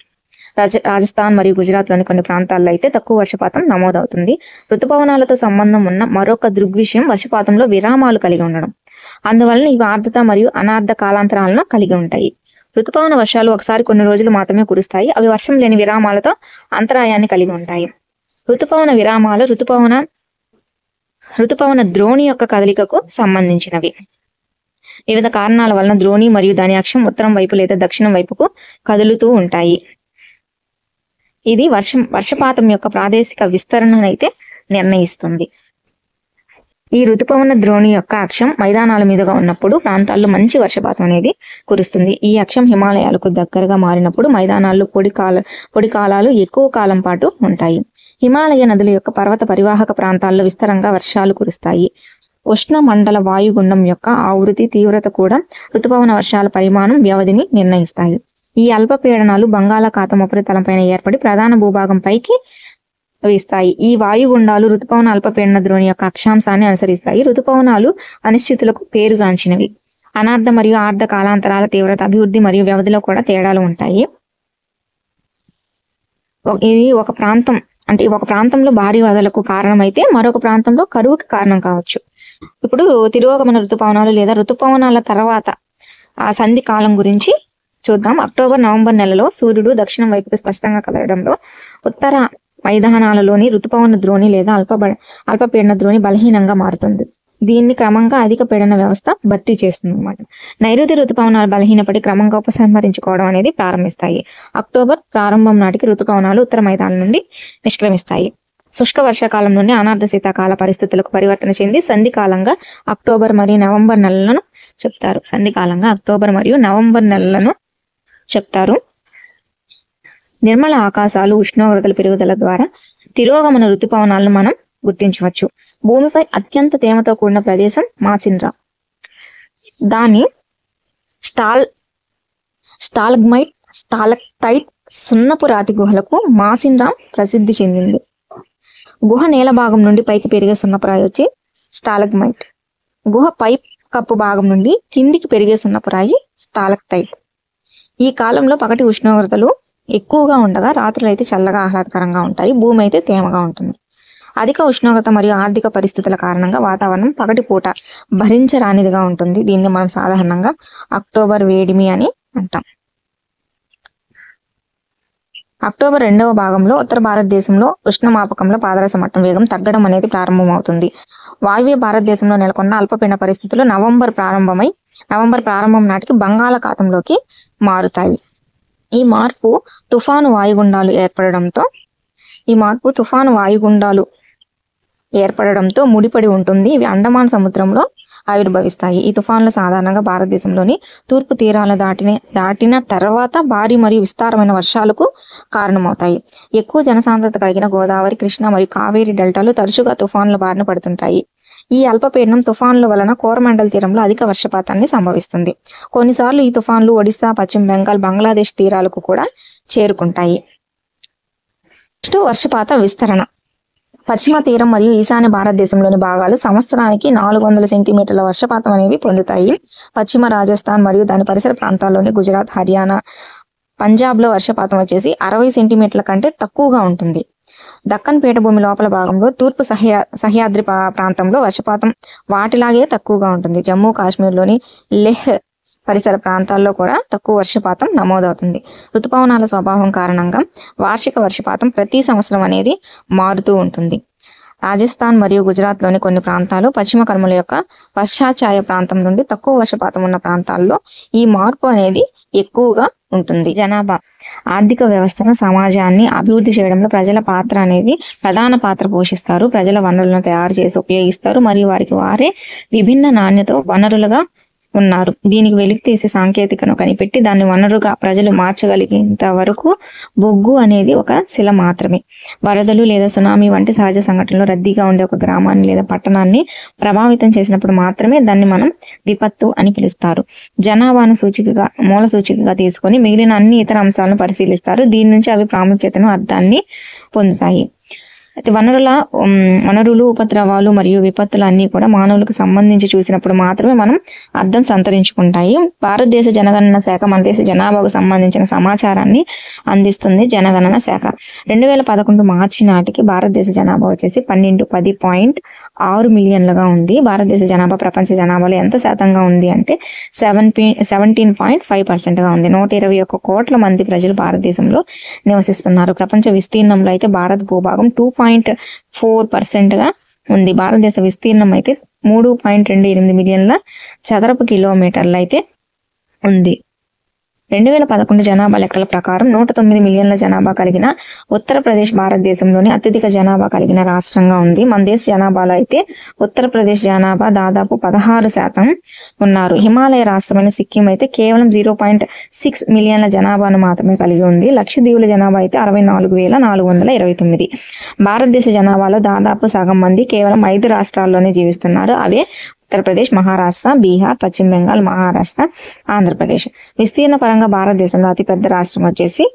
రాజస్థాన్ మరియు గుజరాత్లోని కొన్ని ప్రాంతాల్లో అయితే తక్కువ వర్షపాతం నమోదవుతుంది. ఋతుపవనాలతో సంబంధం ఉన్న మరొక దృగ్విషయం వర్షపాతంలో విరామాలు కలిగి ఉండడం. అందువలన ఇవి ఆర్ద్రత మరియు అనార్ధ కాలాంతరాలను కలిగి ఉంటాయి. ఋతుపవన వర్షాలు ఒకసారి కొన్ని రోజులు మాత్రమే కురుస్తాయి. అవి వర్షం లేని విరామాలతో అంతరాయాన్ని కలిగి ఉంటాయి. ఋతుపవన విరామాలు ఋతుపవన ద్రోణి యొక్క కదలికకు సంబంధించినవి. వివిధ కారణాల వలన ద్రోణి మరియు దాని అక్షం ఉత్తరం వైపు లేదా దక్షిణం వైపుకు కదులుతూ ఉంటాయి. ఇది వర్షపాతం యొక్క ప్రాదేశిక విస్తరణనైతే నిర్ణయిస్తుంది. ఈ ఋతుపవన ద్రోణి యొక్క అక్షం మైదానాల మీదుగా ఉన్నప్పుడు ప్రాంతాల్లో మంచి వర్షపాతం అనేది కురుస్తుంది. ఈ అక్షం హిమాలయాలకు దగ్గరగా మారినప్పుడు మైదానాల్లో పొడి కాలాలు ఎక్కువ కాలం పాటు ఉంటాయి. హిమాలయ నదుల యొక్క పర్వత పరివాహక ప్రాంతాల్లో విస్తారంగా వర్షాలు కురుస్తాయి. ఉష్ణ మండల వాయుగుండం యొక్క ఆవృత్తి తీవ్రత కూడా ఋతుపవన వర్షాల పరిమాణం వ్యవధిని నిర్ణయిస్తాయి. ఈ అల్పపీడనాలు బంగాళాఖాతం ఉపరితలంపైన ఏర్పడి ప్రధాన భూభాగం పైకి వీస్తాయి. ఈ వాయుగుండాలు ఋతుపవన అల్పపీడన ద్రోణి యొక్క అక్షాంశాన్ని అనుసరిస్తాయి. ఋతుపవనాలు అనిశ్చితులకు పేరుగాంచినవి. అనార్ధ మరియు ఆర్ధ కాలాంతరాల తీవ్రత, అభివృద్ధి మరియు వ్యవధిలో కూడా తేడాలు ఉంటాయి. ఇది ఒక ప్రాంతంలో భారీ వరదలకు కారణమైతే మరొక ప్రాంతంలో కరువుకి కారణం కావచ్చు. ఇప్పుడు తిరోగమన ఋతుపవనాలు లేదా ఋతుపవనాల తర్వాత ఆ సంధి కాలం గురించి చూద్దాం. అక్టోబర్-నవంబర్ నెలలో సూర్యుడు దక్షిణం వైపుకి స్పష్టంగా కదలడంలో ఉత్తర మైదానాలలోని ఋతుపవన ద్రోణి లేదా అల్పపీడన ద్రోణి బలహీనంగా మారుతుంది. దీన్ని క్రమంగా అధిక పీడన వ్యవస్థ భర్తీ చేస్తుంది అన్నమాట. నైరుతి ఋతుపవనాలు బలహీనపడి క్రమంగా ఉపసంహరించుకోవడం అనేది ప్రారంభిస్తాయి. అక్టోబర్ ప్రారంభం నాటికి ఋతుపవనాలు ఉత్తర మైదానం నుండి నిష్క్రమిస్తాయి. శుష్క వర్షాకాలం నుండి అనార్ధ శీతాకాల పరిస్థితులకు పరివర్తన చెంది సంధికాలంగా అక్టోబర్ మరియు నవంబర్ నెలలను చెప్తారు. నిర్మల ఆకాశాలు, ఉష్ణోగ్రతల పెరుగుదల ద్వారా తిరోగమన ఋతుపవనాలను మనం గుర్తించవచ్చు. భూమిపై అత్యంత తేమతో కూడిన ప్రదేశం మాసిన్రా. దాని స్టాలక్టైట్ సున్నపు రాతి గుహలకు మాసిన్రా ప్రసిద్ధి చెందింది. గుహ నేల భాగం నుండి పైకి పెరిగే సున్నపురాయి వచ్చి స్టాలగ్మైట్. గుహ పై కప్పు భాగం నుండి కిందికి పెరిగే సున్నపురాయి స్టాలక్టైట్. ఈ కాలంలో పగటి ఉష్ణోగ్రతలు ఎక్కువగా ఉండగా రాత్రులు అయితే చల్లగా ఆహ్లాదకరంగా ఉంటాయి. భూమి అయితే తేమగా ఉంటుంది. అధిక ఉష్ణోగ్రత మరియు ఆర్థిక పరిస్థితుల కారణంగా వాతావరణం పగటి పూట భరించరానిదిగా ఉంటుంది. దీన్ని మనం సాధారణంగా అక్టోబర్ వేడిమి అని అంటాం. అక్టోబర్ రెండవ భాగంలో ఉత్తర భారతదేశంలో ఉష్ణమాపకంలో పాదరస మట్టం వేగం తగ్గడం అనేది ప్రారంభమవుతుంది. వాయువ్య భారతదేశంలో నెలకొన్న అల్పపీడన పరిస్థితులు నవంబర్ ప్రారంభం నాటికి బంగాళాఖాతంలోకి మారుతాయి. ఈ మార్పు తుఫాను వాయుగుండాలు ఏర్పడడంతో ముడిపడి ఉంటుంది. ఇవి అండమాన్ సముద్రంలో ఆవిర్భవిస్తాయి. ఈ తుఫాన్లు సాధారణంగా భారతదేశంలోని తూర్పు తీరాలను దాటిన తర్వాత భారీ మరియు విస్తారమైన వర్షాలకు కారణమవుతాయి. ఎక్కువ జనసాంద్రత కలిగిన గోదావరి, కృష్ణ మరియు కావేరీ డెల్టాలు తరచుగా తుఫాన్ల బారిన పడుతుంటాయి. ఈ అల్పపీడనం తుఫాన్ల వలన కోరమండల్ తీరంలో అధిక వర్షపాతాన్ని సంభవిస్తుంది. కొన్నిసార్లు ఈ తుఫాన్లు ఒడిశా, పశ్చిమ బెంగాల్, బంగ్లాదేశ్ తీరాలకు కూడా చేరుకుంటాయి. నెక్స్ట్ వర్షపాత విస్తరణ. పశ్చిమ తీరం మరియు ఈశాన్య భారతదేశంలోని భాగాలు సంవత్సరానికి 400 సెంటీమీటర్ల వర్షపాతం అనేవి పొందుతాయి. పశ్చిమ రాజస్థాన్ మరియు దాని పరిసర ప్రాంతాల్లోని గుజరాత్, హర్యానా, పంజాబ్లో వర్షపాతం వచ్చేసి 60 సెంటీమీటర్ల కంటే తక్కువగా ఉంటుంది. దక్కన్ పీఠభూమి లోపల భాగంలో తూర్పు సహ్యాద్రి ప్రాంతంలో వర్షపాతం వాటిలాగే తక్కువగా ఉంటుంది. జమ్మూ కాశ్మీర్లోని లెహ్ పరిసర ప్రాంతాల్లో కూడా తక్కువ వర్షపాతం నమోదవుతుంది. ఋతుపవనాల స్వభావం కారణంగా వార్షిక వర్షపాతం ప్రతి సంవత్సరం అనేది మారుతూ ఉంటుంది. రాజస్థాన్ మరియు గుజరాత్లోని కొన్ని ప్రాంతాలు పశ్చిమ కనుమల యొక్క పశ్చాత్ఛాయ ప్రాంతం నుండి తక్కువ వర్షపాతం ఉన్న ప్రాంతాల్లో ఈ మార్పు అనేది ఎక్కువగా ఉంటుంది. జనాభా ఆర్థిక వ్యవస్థను, సమాజాన్ని అభివృద్ధి చేయడంలో ప్రజల పాత్ర అనేది ప్రధాన పాత్ర పోషిస్తారు. ప్రజల వనరులను తయారు చేసి ఉపయోగిస్తారు మరియు వారికి వారే విభిన్న నాణ్యత వనరులుగా ఉన్నారు. దీనికి వెలికి తీసే సాంకేతికను కనిపెట్టి దాన్ని వనరుగా ప్రజలు మార్చగలిగేంత వరకు బొగ్గు అనేది ఒక శిల మాత్రమే. వరదలు లేదా సునామీ వంటి సహజ సంఘటనలో రద్దీగా ఉండే ఒక గ్రామాన్ని లేదా పట్టణాన్ని ప్రభావితం చేసినప్పుడు మాత్రమే దాన్ని మనం విపత్తు అని పిలుస్తారు. జనాభాను మూల సూచికగా తీసుకొని మిగిలిన అన్ని ఇతర అంశాలను పరిశీలిస్తారు. దీని నుంచి అవి ప్రాముఖ్యతను, అర్థాన్ని పొందుతాయి. అయితే వనరులు, ఉపద్రవాలు మరియు విపత్తులు అన్నీ కూడా మానవులకు సంబంధించి చూసినప్పుడు మాత్రమే మనం అర్థం సంతరించుకుంటాయి. భారతదేశ జనగణన శాఖ మన దేశ జనాభాకు సంబంధించిన సమాచారాన్ని అందిస్తుంది. జనగణన శాఖ 2011 మార్చి నాటికి భారతదేశ జనాభా వచ్చేసి 1210.6 మిలియన్లుగా ఉంది. భారతదేశ జనాభా ప్రపంచ జనాభాలో ఎంత శాతంగా ఉంది అంటే 17.5%గా ఉంది. 121 కోట్ల మంది ప్రజలు భారతదేశంలో నివసిస్తున్నారు. ప్రపంచ విస్తీర్ణంలో అయితే భారత భూభాగం 2.4%గా ఉంది. భారతదేశ విస్తీర్ణం అయితే 3.28 మిలియన్ల చదరపు కిలోమీటర్లు అయితే ఉంది. 2011 జనాభా లెక్కల ప్రకారం 109 మిలియన్ల జనాభా కలిగిన ఉత్తరప్రదేశ్ భారతదేశంలోని అత్యధిక జనాభా కలిగిన రాష్ట్రంగా ఉంది. మన దేశ జనాభాలో అయితే ఉత్తరప్రదేశ్ జనాభా దాదాపు 16% ఉన్నారు. హిమాలయ రాష్ట్రమైన సిక్కిం అయితే కేవలం 0.6 మిలియన్ల జనాభాను మాత్రమే కలిగి ఉంది. లక్షద్వీపుల జనాభా అయితే 64,429. భారతదేశ జనాభాలో దాదాపు సగం మంది కేవలం 5 రాష్ట్రాల్లోనే జీవిస్తున్నారు. అవే ఉత్తరప్రదేశ్, మహారాష్ట్ర, బీహార్, పశ్చిమ బెంగాల్, మహారాష్ట్ర, ఆంధ్రప్రదేశ్. విస్తీర్ణ పరంగా భారతదేశంలో అతిపెద్ద రాష్ట్రం వచ్చేసి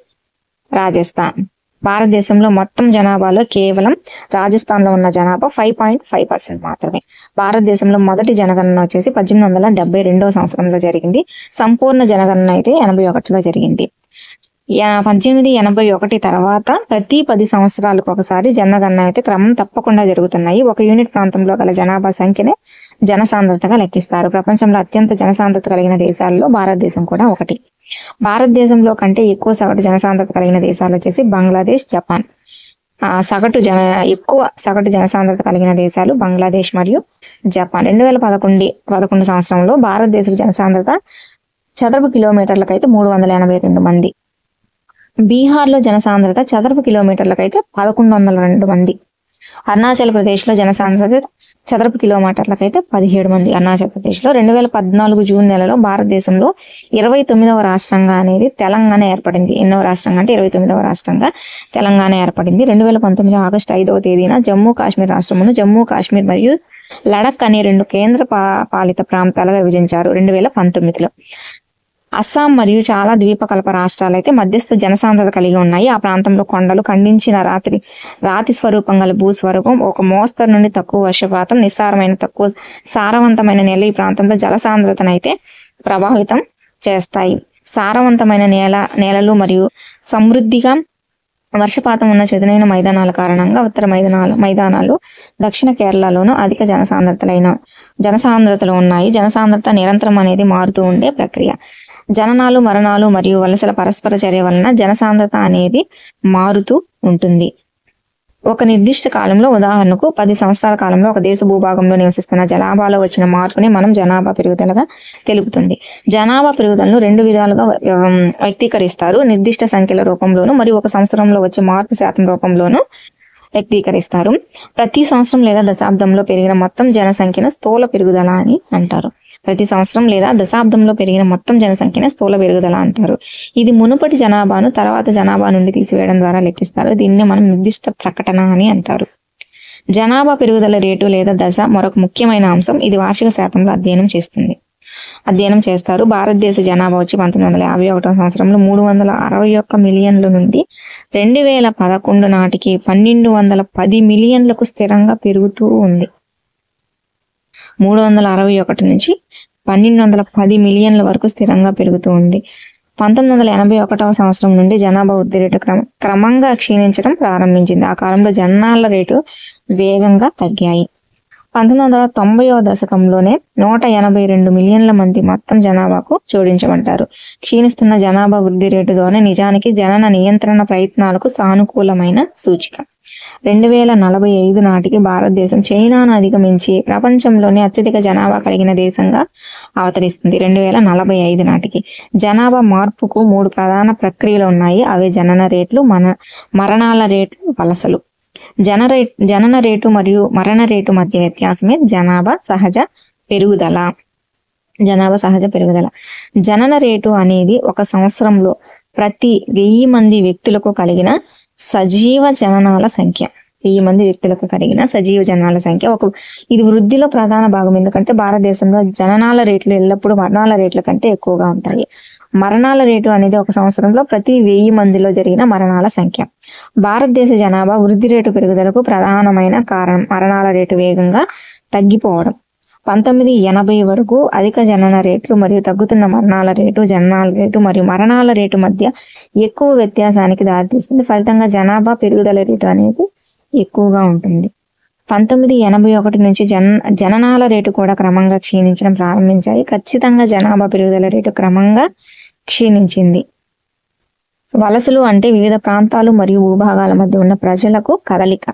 రాజస్థాన్. భారతదేశంలో మొత్తం జనాభాలో కేవలం రాజస్థాన్లో ఉన్న జనాభా 5.5% మాత్రమే. భారతదేశంలో మొదటి జనగణన వచ్చేసి 1872 సంవత్సరంలో జరిగింది. సంపూర్ణ జనగణన అయితే 81లో జరిగింది. 1881 తర్వాత ప్రతి 10 సంవత్సరాలకు ఒకసారి జనగణన అయితే క్రమం తప్పకుండా జరుగుతున్నాయి. ఒక యూనిట్ ప్రాంతంలో గల జనాభా సంఖ్యనే జనసాంద్రతగా లెక్కిస్తారు. ప్రపంచంలో అత్యంత జనసాంద్రత కలిగిన దేశాల్లో భారతదేశం కూడా ఒకటి. భారతదేశంలో కంటే ఎక్కువ సగటు జనసాంద్రత కలిగిన దేశాలు వచ్చేసి బంగ్లాదేశ్, జపాన్. ఎక్కువ సగటు జనసాంద్రత కలిగిన దేశాలు బంగ్లాదేశ్ మరియు జపాన్. 2011 సంవత్సరంలో భారతదేశ జనసాంద్రత చదరపు కిలోమీటర్లకైతే 382 మంది. బీహార్లో జనసాంద్రత చదరపు కిలోమీటర్లకైతే 1102 మంది. అరుణాచల్ ప్రదేశ్లో జనసాంద్రత చదరపు కిలోమీటర్లకైతే 17 మంది. అరుణాచల్ ప్రదేశ్లో 2014 జూన్ నెలలో భారతదేశంలో 29వ రాష్ట్రంగా అనేది తెలంగాణ ఏర్పడింది. ఎన్నో రాష్ట్రంగా అంటే 29వ రాష్ట్రంగా తెలంగాణ ఏర్పడింది. 2019 ఆగస్టు 5వ తేదీన జమ్మూ కాశ్మీర్ రాష్ట్రమును జమ్మూ కాశ్మీర్ మరియు లడక్ అనే 2 కేంద్ర పాలిత ప్రాంతాలుగా విభజించారు 2019లో. అస్సాం మరియు చాలా ద్వీపకల్ప రాష్ట్రాలు అయితే మధ్యస్థ జనసాంద్రత కలిగి ఉన్నాయి. ఆ ప్రాంతంలో కొండలు, ఖండించిన రాతి స్వరూపం గల భూస్వరూపం, ఒక మోస్తరు నుండి తక్కువ వర్షపాతం, నిస్సారమైన తక్కువ సారవంతమైన నేల ఈ ప్రాంతంలో జలసాంద్రతను అయితే ప్రభావితం చేస్తాయి. సారవంతమైన నేలలు మరియు సమృద్ధిగా వర్షపాతం ఉన్న చదునైన మైదానాల కారణంగా ఉత్తర మైదానాలు దక్షిణ కేరళలోనూ అధిక జనసాంద్రతలు ఉన్నాయి. జనసాంద్రత నిరంతరం అనేది మారుతూ ఉండే ప్రక్రియ. జననాలు, మరణాలు మరియు వలసల పరస్పర చర్య వలన జనసాంద్రత అనేది మారుతూ ఉంటుంది. ఒక నిర్దిష్ట కాలంలో, ఉదాహరణకు 10 సంవత్సరాల కాలంలో ఒక దేశ భూభాగంలో నివసిస్తున్న జనాభాలో వచ్చిన మార్పుని మనం జనాభా పెరుగుదలగా తెలుపుతుంది. జనాభా పెరుగుదలను 2 విధాలుగా వ్యక్తీకరిస్తారు. నిర్దిష్ట సంఖ్యల రూపంలోను మరియు ఒక సంవత్సరంలో వచ్చే మార్పు శాతం రూపంలోను వ్యక్తీకరిస్తారు. ప్రతి సంవత్సరం లేదా దశాబ్దంలో పెరిగిన మొత్తం జనసంఖ్యను స్థూల పెరుగుదల అని అంటారు. ప్రతి సంవత్సరం లేదా దశాబ్దంలో పెరిగిన మొత్తం జనసంఖ్యనే స్థూల పెరుగుదల అంటారు. ఇది మునుపటి జనాభాను తర్వాత జనాభా నుండి తీసివేయడం ద్వారా లెక్కిస్తారు. దీన్ని మనం నిర్దిష్ట ప్రకటన అని అంటారు. జనాభా పెరుగుదల రేటు లేదా దశ మరొక ముఖ్యమైన అంశం. ఇది వార్షిక శాతంలో అధ్యయనం చేస్తుంది. అధ్యయనం చేస్తారు. భారతదేశ జనాభా వచ్చి 1951 సంవత్సరంలో 361 మిలియన్ల నుండి 2011 నాటికి 1210 మిలియన్లకు స్థిరంగా పెరుగుతూ ఉంది. 361 నుంచి 1210 మిలియన్ల వరకు స్థిరంగా పెరుగుతూ ఉంది. 1981 సంవత్సరం నుండి జనాభా వృద్ధి రేటు క్రమంగా క్షీణించడం ప్రారంభించింది. ఆ కాలంలో జనాల రేటు వేగంగా తగ్గాయి. 1990వ దశకంలోనే 182 మిలియన్ల మంది మొత్తం జనాభాకు జోడించమంటారు. క్షీణిస్తున్న జనాభా వృద్ధి రేటు ద్వారా నిజానికి జనన నియంత్రణ ప్రయత్నాలకు సానుకూలమైన సూచిక. 2045 నాటికి భారతదేశం చైనాను అధిగమించి ప్రపంచంలోనే అత్యధిక జనాభా కలిగిన దేశంగా అవతరిస్తుంది. 2045 నాటికి జనాభా మార్పుకు 3 ప్రధాన ప్రక్రియలు ఉన్నాయి. అవే జనన రేట్లు, మరణాల రేట్లు, వలసలు. జనన రేటు మరియు మరణ రేటు మధ్య వ్యత్యాసమే జనాభా సహజ పెరుగుదల. జనన రేటు అనేది ఒక సంవత్సరంలో ప్రతి 1000 మంది వ్యక్తులకు కలిగిన సజీవ జననాల సంఖ్య. 1000 మంది వ్యక్తులకు కలిగిన సజీవ జననాల సంఖ్య. ఇది వృద్ధిలో ప్రధాన భాగం. ఎందుకంటే భారతదేశంలో జననాల రేట్లు ఎల్లప్పుడూ మరణాల రేట్ల కంటే ఎక్కువగా ఉంటాయి. మరణాల రేటు అనేది ఒక సంవత్సరంలో ప్రతి 1000 మందిలో జరిగిన మరణాల సంఖ్య. భారతదేశ జనాభా వృద్ధి రేటు పెరుగుదలకు ప్రధానమైన కారణం మరణాల రేటు వేగంగా తగ్గిపోవడం. 1980 వరకు అధిక జనన రేట్లు మరియు తగ్గుతున్న మరణాల రేటు జననాల రేటు మరియు మరణాల రేటు మధ్య ఎక్కువ వ్యత్యాసానికి దారితీస్తుంది. ఫలితంగా జనాభా పెరుగుదల రేటు అనేది ఎక్కువగా ఉంటుంది. 1981 నుంచి జననాల రేటు కూడా క్రమంగా క్షీణించడం ప్రారంభించాయి. ఖచ్చితంగా జనాభా పెరుగుదల రేటు క్రమంగా క్షీణించింది. వలసలు అంటే వివిధ ప్రాంతాలు మరియు భూభాగాల మధ్య ఉన్న ప్రజలకు కదలిక.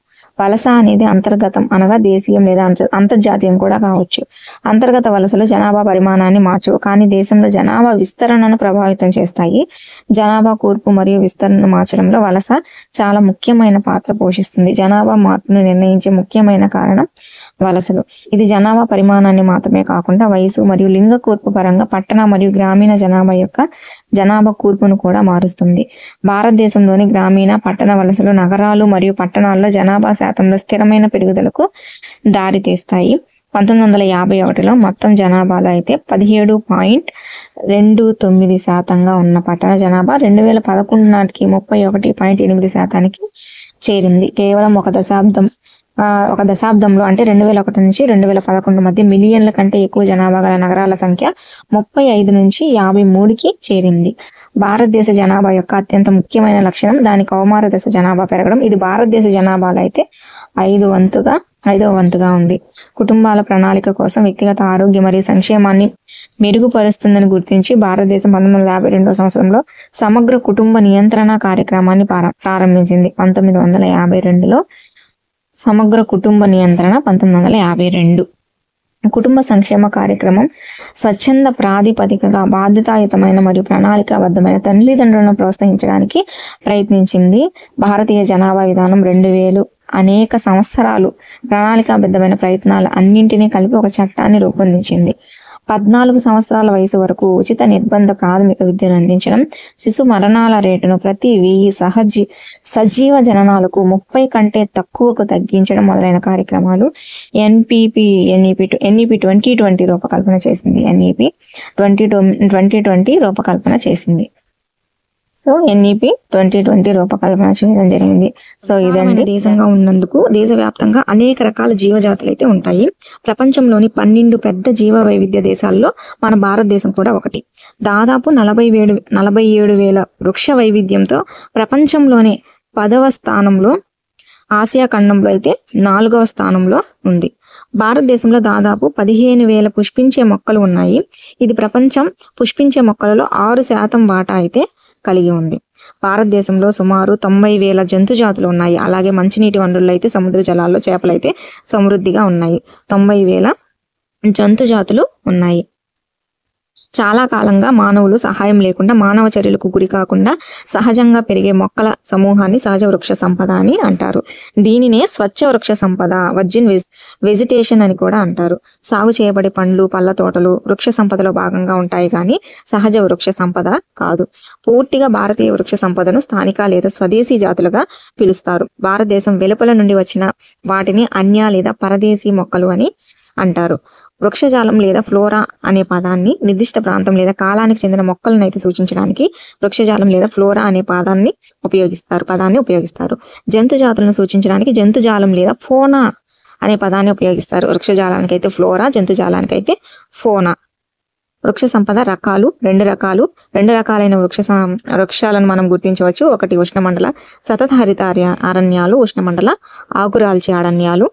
వలస అనేది అంతర్గతం అనగా దేశీయం లేదా అంతర్జాతీయం కూడా కావచ్చు. అంతర్గత వలసలు జనాభా పరిమాణాన్ని మార్చవు, కానీ దేశంలో జనాభా విస్తరణను ప్రభావితం చేస్తాయి. జనాభా కూర్పు మరియు విస్తరణను మార్చడంలో వలస చాలా ముఖ్యమైన పాత్ర పోషిస్తుంది. జనాభా మార్పును నిర్ణయించే ముఖ్యమైన కారణం వలసలు. ఇది జనాభా పరిమాణాన్ని మాత్రమే కాకుండా వయసు మరియు లింగ కూర్పు పరంగా పట్టణ మరియు గ్రామీణ జనాభా యొక్క జనాభా కూర్పును కూడా మారుస్తుంది. భారతదేశంలోని గ్రామీణ పట్టణ వలసలు నగరాలు మరియు పట్టణాల్లో జనాభా శాతంలో స్థిరమైన పెరుగుదలకు దారితీస్తాయి. 1951లో మొత్తం జనాభాలో అయితే 17.29% ఉన్న పట్టణ జనాభా 2011 నాటికి 31.8% చేరింది. కేవలం ఒక దశాబ్దంలో అంటే 2001 నుంచి 2011 మధ్య మిలియన్ల కంటే ఎక్కువ జనాభా గల నగరాల సంఖ్య 35 నుంచి 53కి చేరింది. భారతదేశ జనాభా యొక్క అత్యంత ముఖ్యమైన లక్షణం దాని కౌమార దశ జనాభా పెరగడం. ఇది భారతదేశ జనాభాలో అయితే 5వ వంతుగా ఉంది. కుటుంబాల ప్రణాళిక కోసం వ్యక్తిగత ఆరోగ్య మరియు సంక్షేమాన్ని మెరుగుపరుస్తుందని గుర్తించి భారతదేశం 1952 సంవత్సరంలో సమగ్ర కుటుంబ నియంత్రణ కార్యక్రమాన్ని ప్రారంభించింది. 1952లో సమగ్ర కుటుంబ నియంత్రణ 1952 కుటుంబ సంక్షేమ కార్యక్రమం స్వచ్ఛంద ప్రాతిపదికగా బాధ్యతాయుతమైన మరియు ప్రణాళికాబద్ధమైన తల్లిదండ్రులను ప్రోత్సహించడానికి ప్రయత్నించింది. భారతీయ జనాభా విధానం 2000 అనేక సంవత్సరాలు ప్రణాళికాబద్ధమైన ప్రయత్నాలు అన్నింటినీ కలిపి ఒక చట్టాన్ని రూపొందించింది. 14 సంవత్సరాల వయసు వరకు ఉచిత నిర్బంధ ప్రాథమిక విద్యను అందించడం, శిశు మరణాల రేటును ప్రతి 1000 సజీవ జననాలకు 30 కంటే తక్కువకు తగ్గించడం మొదలైన కార్యక్రమాలు ఎన్ఈపి 2020 రూపకల్పన చేసింది. ఎన్ఈపి 2020 రూపకల్పన చేసింది. సో ఎన్ఈపి 2020 రూపకల్పన చేయడం జరిగింది. సో ఇదండి. దేశంగా ఉన్నందుకు దేశవ్యాప్తంగా అనేక రకాల జీవజాతులు అయితే ఉంటాయి. ప్రపంచంలోని 12 పెద్ద జీవ వైవిధ్య దేశాల్లో మన భారతదేశం కూడా ఒకటి. దాదాపు 47,000 వృక్ష వైవిధ్యంతో ప్రపంచంలోనే 10వ స్థానంలో, ఆసియా ఖండంలో అయితే 4వ స్థానంలో ఉంది. భారతదేశంలో దాదాపు 15,000 పుష్పించే మొక్కలు ఉన్నాయి. ఇది ప్రపంచం పుష్పించే మొక్కలలో 6% వాటా అయితే కలిగి ఉంది. భారతదేశంలో సుమారు 90,000 జంతు జాతులు ఉన్నాయి. అలాగే మంచినీటి వనరులు అయితే సముద్ర జలాల్లో చేపలు అయితే సమృద్ధిగా ఉన్నాయి. 90,000 జంతు జాతులు ఉన్నాయి. చాలా కాలంగా మానవులు సహాయం లేకుండా మానవ చర్యలకు గురి కాకుండా సహజంగా పెరిగే మొక్కల సమూహాన్ని సహజ వృక్ష సంపద అని అంటారు. దీనినే స్వచ్ఛ వృక్ష సంపద, వర్జిన్ వెజిటేషన్ అని కూడా అంటారు. సాగు చేయబడే పండ్లు, పళ్ళ తోటలు వృక్ష సంపదలో భాగంగా ఉంటాయి, కానీ సహజ వృక్ష సంపద కాదు. పూర్తిగా భారతీయ వృక్ష సంపదను స్థానిక లేదా స్వదేశీ జాతులుగా పిలుస్తారు. భారతదేశం వెలుపల నుండి వచ్చిన వాటిని అన్య లేదా పరదేశీ మొక్కలు అని అంటారు. వృక్షజాలం లేదా ఫ్లోరా అనే పదాన్ని నిర్దిష్ట ప్రాంతం లేదా కాలానికి చెందిన మొక్కలను అయితే సూచించడానికి వృక్షజాలం లేదా ఫ్లోరా అనే పదాన్ని ఉపయోగిస్తారు. జంతు జాతులను సూచించడానికి జంతుజాలం లేదా ఫోనా అనే పదాన్ని ఉపయోగిస్తారు. వృక్షజాలానికి అయితే ఫ్లోరా, జంతుజాలానికి అయితే ఫోనా. వృక్ష సంపద రకాలు రెండు రకాలైన వృక్షాలను మనం గుర్తించవచ్చు. ఒకటి ఉష్ణమండల సతత హరిత అరణ్యాలు, ఉష్ణమండల ఆకురాల్చే అరణ్యాలు.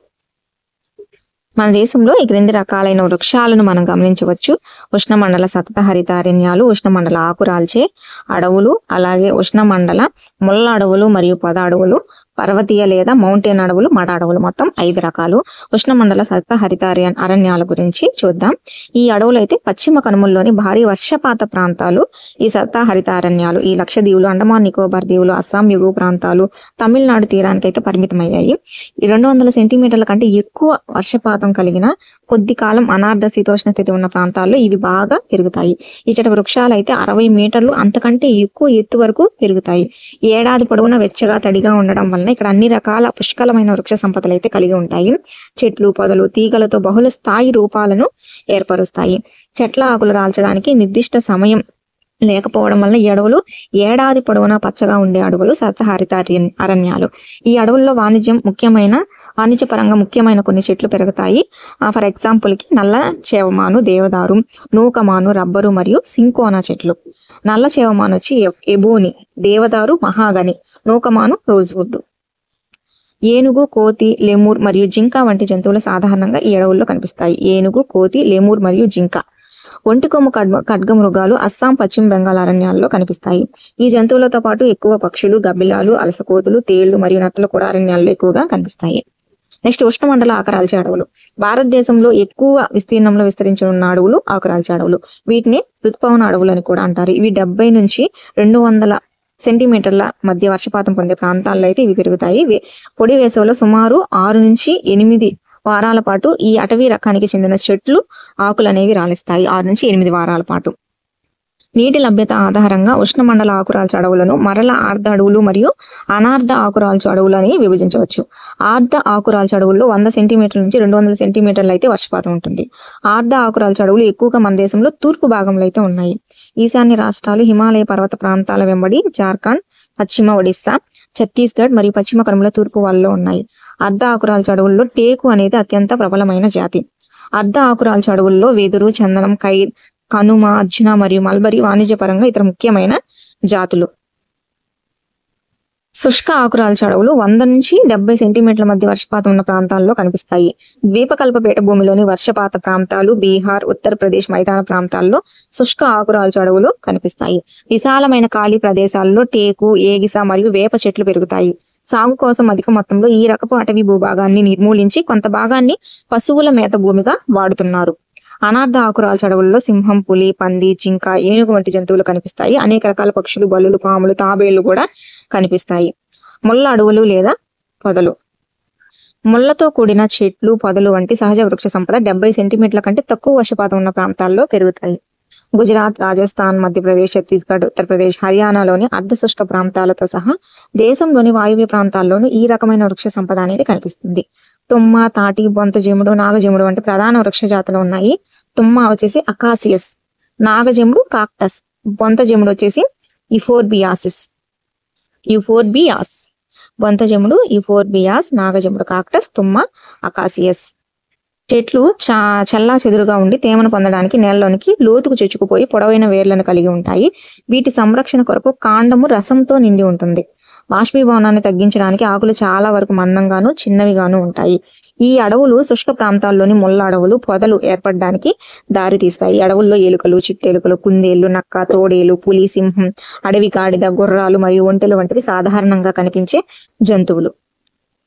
మన దేశంలో ఈ క్రింది రకాలైన వృక్షాలను మనం గమనించవచ్చు. ఉష్ణమండల సతత హరిత అరణ్యాలు, ఉష్ణమండల ఆకురాల్చే అడవులు, అలాగే ఉష్ణమండల ముళ్ళ అడవులు మరియు పొద అడవులు, పర్వతీయ లేదా మౌంటైన్ అడవులు, మడ అడవులు. మొత్తం 5 రకాలు ఉష్ణమండల సతత హరిత అరణ్యాల గురించి చూద్దాం. ఈ అడవులు అయితే పశ్చిమ కనుమల్లోని భారీ వర్షపాత ప్రాంతాలు. ఈ సతత హరిత అరణ్యాలు ఈ లక్షద్వీపులు, అండమాన్ నికోబార్ దీవులు, అస్సాం ఎగువ ప్రాంతాలు, తమిళనాడు తీరానికి అయితే పరిమితమయ్యాయి. ఈ 200 సెంటీమీటర్ల కంటే ఎక్కువ వర్షపాతం కలిగిన కొద్ది కాలం అనార్ధ శీతోష్ణ స్థితి ఉన్న ప్రాంతాల్లో ఇవి బాగా పెరుగుతాయి. ఇచ్చట వృక్షాలు అయితే 60 మీటర్లు అంతకంటే ఎక్కువ ఎత్తు వరకు పెరుగుతాయి. ఏడాది పొడవునా వెచ్చగా తడిగా ఉండడం వలన ఇక్కడ అన్ని రకాల పుష్కలమైన వృక్ష సంపదలు అయితే కలిగి ఉంటాయి. చెట్లు, పొదలు, తీగలతో బహుళ స్థాయి రూపాలను ఏర్పరుస్తాయి. చెట్ల ఆకులు రాల్చడానికి నిర్దిష్ట సమయం లేకపోవడం వల్ల ఈ అడవులు ఏడాది పొడవునా పచ్చగా ఉండే అడవులు సతత హరిత అరణ్యాలు. ఈ అడవుల్లో వాణిజ్యపరంగా ముఖ్యమైన కొన్ని చెట్లు పెరుగుతాయి. ఫర్ ఎగ్జాంపుల్ కి నల్ల చేవమాను, దేవదారు, నూకమాను, రబ్బరు మరియు సింకోనా చెట్లు. నల్ల చేవమాను వచ్చి ఎబోని, దేవదారు మహాగని, నూకమాను రోజ్వుడ్. ఏనుగు, కోతి, లెమూర్ మరియు జింక వంటి జంతువులు సాధారణంగా ఈ అడవుల్లో కనిపిస్తాయి. ఏనుగు, కోతి, లెమూర్ మరియు జింక. ఒంటికొమ్ము ఖడ్గమృగాలు అస్సాం, పశ్చిమ బెంగాల్ అరణ్యాల్లో కనిపిస్తాయి. ఈ జంతువులతో పాటు ఎక్కువ పక్షులు, గబ్బిలాలు, అలసకోతులు, తేళ్లు మరియు నత్తలు కూడా అరణ్యాల్లో ఎక్కువగా కనిపిస్తాయి. నెక్స్ట్ ఉష్ణమండల ఆకురాల్చే అడవులు. భారతదేశంలో ఎక్కువ విస్తీర్ణంలో విస్తరించి ఉన్న అడవులు ఆకురాల్చే అడవులు. వీటిని ఋతుపవన అడవులు అని కూడా అంటారు. ఇవి 70 నుంచి 200 సెంటీమీటర్ల మధ్య వర్షపాతం పొందే ప్రాంతాల్లో అయితే ఇవి పెరుగుతాయి. పొడి వేసవిలో సుమారు 6 నుంచి 8 వారాల పాటు ఈ అటవీ రకానికి చెందిన చెట్లు ఆకులు అనేవి రాలిస్తాయి. 6 నుంచి 8 వారాల పాటు. నీటి లభ్యత ఆధారంగా ఉష్ణమండల ఆకురాల్చు అడవులను మరల ఆర్ధ అడవులు మరియు అనార్ధ ఆకురాల్చు అడవులు అని విభజించవచ్చు. ఆర్ధ ఆకురాల్చు అడవుల్లో 100 సెంటీమీటర్ల నుంచి 200 సెంటీమీటర్లు అయితే వర్షపాతం ఉంటుంది. ఆర్ధ ఆకురాల్చు అడవులు ఎక్కువగా మన దేశంలో తూర్పు భాగంలో అయితే ఉన్నాయి. ఈశాన్య రాష్ట్రాలు, హిమాలయ పర్వత ప్రాంతాల వెంబడి జార్ఖండ్, పశ్చిమ ఒడిస్సా, ఛత్తీస్గఢ్ మరియు పశ్చిమ కనుమల తూర్పు వాళ్ళలో ఉన్నాయి. అర్ధ ఆకురాల్చు అడవుల్లో టేకు అనేది అత్యంత ప్రబలమైన జాతి. అర్ధ ఆకురాల్చు అడవుల్లో వెదురు, చందనం, కైర్, కనుమ, అర్జున మరియు మల్బరీ వాణిజ్యపరంగా ఇతర ముఖ్యమైన జాతులు. శుష్క ఆకురాల్చు అడవులు 100 నుంచి 70 సెంటీమీటర్ల మధ్య వర్షపాతం ఉన్న ప్రాంతాల్లో కనిపిస్తాయి. ద్వీపకల్ప పీఠభూమిలోని వర్షపాత ప్రాంతాలు, బీహార్, ఉత్తరప్రదేశ్ మైదాన ప్రాంతాల్లో శుష్క ఆకురాల్చు అడవులు కనిపిస్తాయి. విశాలమైన ఖాళీ ప్రదేశాల్లో టేకు, ఏగిస మరియు వేప చెట్లు పెరుగుతాయి. సాగు కోసం అధిక మొత్తంలో ఈ రకపు అటవీ భూభాగాన్ని నిర్మూలించి కొంత భాగాన్ని పశువుల మేత భూమిగా వాడుతున్నారు. అనార్ధ ఆకురాల్చు అడవుల్లో సింహం, పులి, పంది, జింక, ఏనుగు వంటి జంతువులు కనిపిస్తాయి. అనేక రకాల పక్షులు, బల్లులు, పాములు, తాబేళ్లు కూడా కనిపిస్తాయి. ముళ్ళ అడవులు లేదా పొదలు. ముళ్లతో కూడిన చెట్లు, పొదలు వంటి సహజ వృక్ష సంపద 70 సెంటీమీటర్ల కంటే తక్కువ వర్షపాతం ఉన్న ప్రాంతాల్లో పెరుగుతాయి. గుజరాత్, రాజస్థాన్, మధ్యప్రదేశ్, ఛత్తీస్గఢ్, ఉత్తరప్రదేశ్, హర్యానాలోని అర్ధశుష్క ప్రాంతాలతో సహా దేశంలోని వాయువ్య ప్రాంతాల్లోనూ ఈ రకమైన వృక్ష సంపద అనేది కనిపిస్తుంది. తుమ్మ, తాటి, బొంతజెముడు, నాగజెముడు వంటి ప్రధాన వృక్ష జాతులు ఉన్నాయి. తుమ్మ వచ్చేసి అకాసియస్, నాగజెముడు కాక్టస్, బొంతజెముడు వచ్చేసి యుఫోర్బియాస్. బొంతజెముడు యుఫోర్బియాస్, నాగజెముడు కాక్టస్, తుమ్మ అకాసియస్. చెట్లు చల్లా చెదురుగా ఉండి తేమను పొందడానికి నేలలోనికి లోతుకు చొచ్చుకుపోయి పొడవైన వేర్లను కలిగి ఉంటాయి. వీటి సంరక్షణ కొరకు కాండము రసంతో నిండి ఉంటుంది. బాష్పీభవనాన్ని తగ్గించడానికి ఆకులు చాలా వరకు మందంగాను, చిన్నవిగాను ఉంటాయి. ఈ అడవులు శుష్క ప్రాంతాల్లోని ముళ్ళ అడవులు, పొదలు ఏర్పడడానికి దారి తీస్తాయి. ఈ అడవుల్లో ఎలుకలు, చిట్టెలుకలు, కుందేళ్లు, నక్క, తోడేలు, పులి, సింహం, అడవి గాడిద, గుర్రాలు మరియు ఒంటెలు వంటివి సాధారణంగా కనిపించే జంతువులు.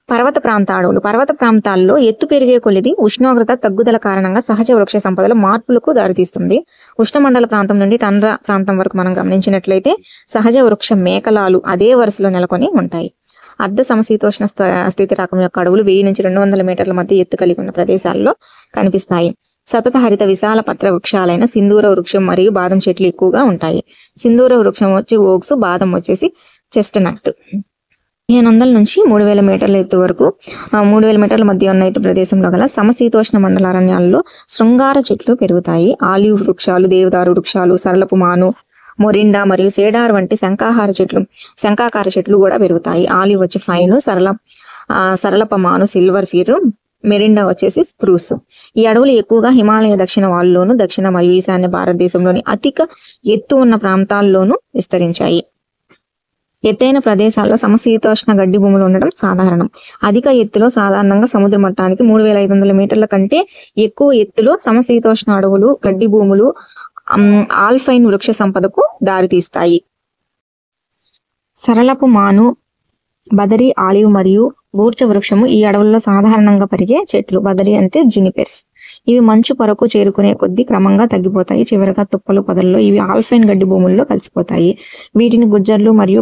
పర్వత ప్రాంత అడవులు. పర్వత ప్రాంతాల్లో ఎత్తు పెరిగే కొలిది ఉష్ణోగ్రత తగ్గుదల కారణంగా సహజ వృక్ష సంపదలో మార్పులకు దారితీస్తుంది. ఉష్ణమండల ప్రాంతం నుండి టండ్రా ప్రాంతం వరకు మనం గమనించినట్లయితే సహజ వృక్ష మేకలాలు అదే వరుసలో నెలకొని ఉంటాయి. అర్ధ సమశీతోష్ణ స్థితి రకం యొక్క అడవులు 1000 నుంచి 200 మీటర్ల మధ్య ఎత్తు కలిగి ఉన్న ప్రదేశాల్లో కనిపిస్తాయి. సతత హరిత విశాల పత్ర వృక్షాలైన సింధూర వృక్షం మరియు బాదం చెట్లు ఎక్కువగా ఉంటాయి. సింధూర వృక్షం వచ్చి ఓక్స్, బాదం వచ్చేసి చెస్ట్నట్. 1500 నుంచి 3000 మీటర్ల ఎత్తు వరకు 3000 మీటర్ల మధ్య ఉన్న ఎత్తు ప్రదేశంలో గల సమశీతోష్ణ మండల అరణ్యాల్లో శృంగార చెట్లు పెరుగుతాయి. ఆలివ్ వృక్షాలు, దేవదారు వృక్షాలు, సరళపు మాను, మొరిండా మరియు సేడార్ వంటి శంఖాకార చెట్లు కూడా పెరుగుతాయి. ఆలివ్ వచ్చి ఫైన్, సరళప మాను సిల్వర్ ఫిర్, మెరిండా వచ్చేసి స్ప్రూస్. ఈ అడవులు ఎక్కువగా హిమాలయ దక్షిణ వాలులోను, దక్షిణ మరియు ఈశాన్య భారతదేశంలోని అధిక ఎత్తు ఉన్న ప్రాంతాల్లోనూ విస్తరించాయి. ఎత్తైన ప్రదేశాల్లో సమశీతోష్ణ గడ్డి భూములు ఉండడం సాధారణం. అధిక ఎత్తులో సాధారణంగా సముద్ర మట్టానికి 3500 మీటర్ల కంటే ఎక్కువ ఎత్తులో సమశీతోష్ణ అడవులు, గడ్డి భూములు ఆల్పైన్ వృక్ష సంపదకు దారితీస్తాయి. సరళపు మాను, బదరి, ఆలివ్ మరియు బూర్చ వృక్షము ఈ అడవుల్లో సాధారణంగా పెరిగే చెట్లు. బదరి అంటే జునిపెర్స్. ఇవి మంచు పొరకు చేరుకునే కొద్దీ క్రమంగా తగ్గిపోతాయి. చివరగా తుప్పలు పొదల్లో ఇవి ఆల్పైన్ గడ్డి భూముల్లో కలిసిపోతాయి. వీటిని గుజ్జర్లు మరియు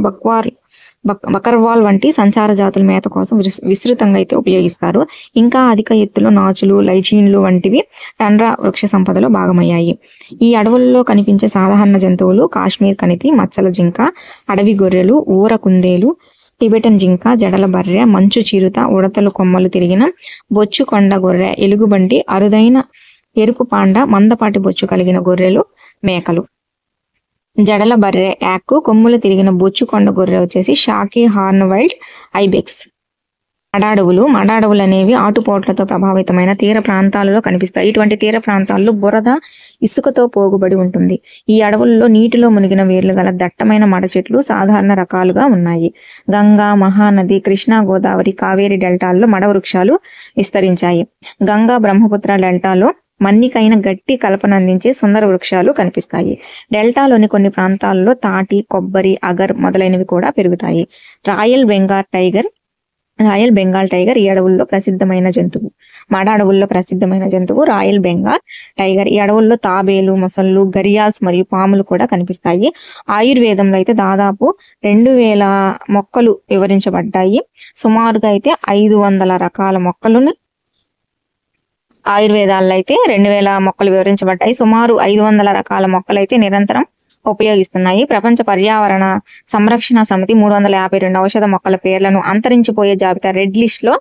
బకర్వాల్ వంటి సంచార జాతుల మేత కోసం విస్తృతంగా అయితే ఉపయోగిస్తారు. ఇంకా అధిక ఎత్తులో నాచులు, లైచీన్లు వంటివి టండ్రా వృక్ష సంపదలో భాగమయ్యాయి. ఈ అడవుల్లో కనిపించే సాధారణ జంతువులు కాశ్మీర్ కనితి, మచ్చల జింక, అడవి గొర్రెలు, ఊర కుందేలు, టిబెటన్ జింక, జడల బర్రె, మంచు చిరుత, ఉడతలు కొమ్మలు తిరిగిన బొచ్చు కొండ గొర్రె, ఎలుగుబంటి, అరుదైన ఎరుపు పాండ, మందపాటి బొచ్చు కలిగిన గొర్రెలు, మేకలు. జడల బర్రె యాక్కు, కొమ్ములు తిరిగిన బొచ్చు కొండ గొర్రె వచ్చేసి షాకీ హార్న్ వైల్డ్ ఐబెక్స్. మడాడవులు అనేవి ఆటుపోట్లతో ప్రభావితమైన తీర ప్రాంతాలలో కనిపిస్తాయి. ఇటువంటి తీర ప్రాంతాల్లో బురద, ఇసుకతో పోగుబడి ఉంటుంది. ఈ అడవుల్లో నీటిలో మునిగిన వేర్లు గల దట్టమైన మడ చెట్లు సాధారణ రకాలుగా ఉన్నాయి. గంగా, మహానది, కృష్ణా, గోదావరి, కావేరి డెల్టాల్లో మడ వృక్షాలు విస్తరించాయి. గంగా, బ్రహ్మపుత్ర డెల్టాలో మన్నికైన గట్టి కలపనందించే సుందర వృక్షాలు కనిపిస్తాయి. డెల్టాలోని కొన్ని ప్రాంతాల్లో తాటి, కొబ్బరి, అగర్ మొదలైనవి కూడా పెరుగుతాయి. రాయల్ బెంగాల్ టైగర్ ఈ అడవుల్లో ప్రసిద్ధమైన జంతువు. మడ అడవుల్లో ప్రసిద్ధమైన జంతువు రాయల్ బెంగాల్ టైగర్. ఈ అడవుల్లో తాబేలు, మొసళ్ళు, గరియాల్స్ మరియు పాములు కూడా కనిపిస్తాయి. ఆయుర్వేదంలో అయితే దాదాపు 2000 మొక్కలు వివరించబడ్డాయి. సుమారుగా అయితే 500 రకాల మొక్కలను ఆయుర్వేదాల్లో అయితే 2000 మొక్కలు వివరించబడ్డాయి. సుమారు 500 రకాల మొక్కలైతే నిరంతరం ఉపయోగిస్తున్నాయి. ప్రపంచ పర్యావరణ సంరక్షణ సమితి 352 ఔషధ మొక్కల పేర్లను అంతరించిపోయే జాబితా రెడ్ లిస్ట్ లో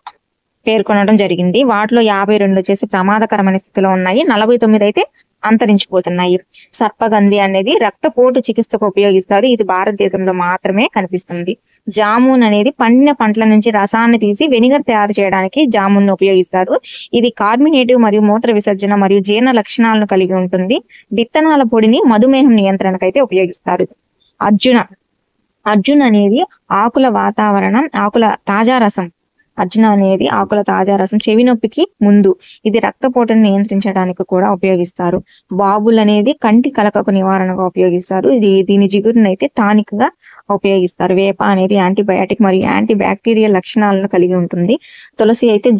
పేర్కొనడం జరిగింది. వాటిలో 52 వచ్చేసి ప్రమాదకరమైన స్థితిలో ఉన్నాయి, 49 అయితే అంతరించిపోతున్నాయి. సర్పగంధి అనేది రక్తపోటు చికిత్సకు ఉపయోగిస్తారు. ఇది భారతదేశంలో మాత్రమే కనిపిస్తుంది. జామున్ అనేది పండిన పంటల నుంచి రసాన్ని తీసి వెనిగర్ తయారు చేయడానికి జామున్ ఉపయోగిస్తారు. ఇది కార్బోనేటివ్ మరియు మూత్ర విసర్జన మరియు జీర్ణ లక్షణాలను కలిగి ఉంటుంది. విత్తనాల పొడిని మధుమేహం నియంత్రణకైతే ఉపయోగిస్తారు. అర్జున్ అనేది ఆకుల తాజా రసం చెవి నొప్పికి ముందు. ఇది రక్తపోటును నియంత్రించడానికి కూడా ఉపయోగిస్తారు. బాబుల్ అనేది కంటి కలకకు నివారణగా ఉపయోగిస్తారు. దీని జిగురునైతే టానిక్ గా ఉపయోగిస్తారు. వేప అనేది యాంటీబయాటిక్ మరియు యాంటీ బ్యాక్టీరియల్ లక్షణాలను కలిగి ఉంటుంది. తులసి అయితే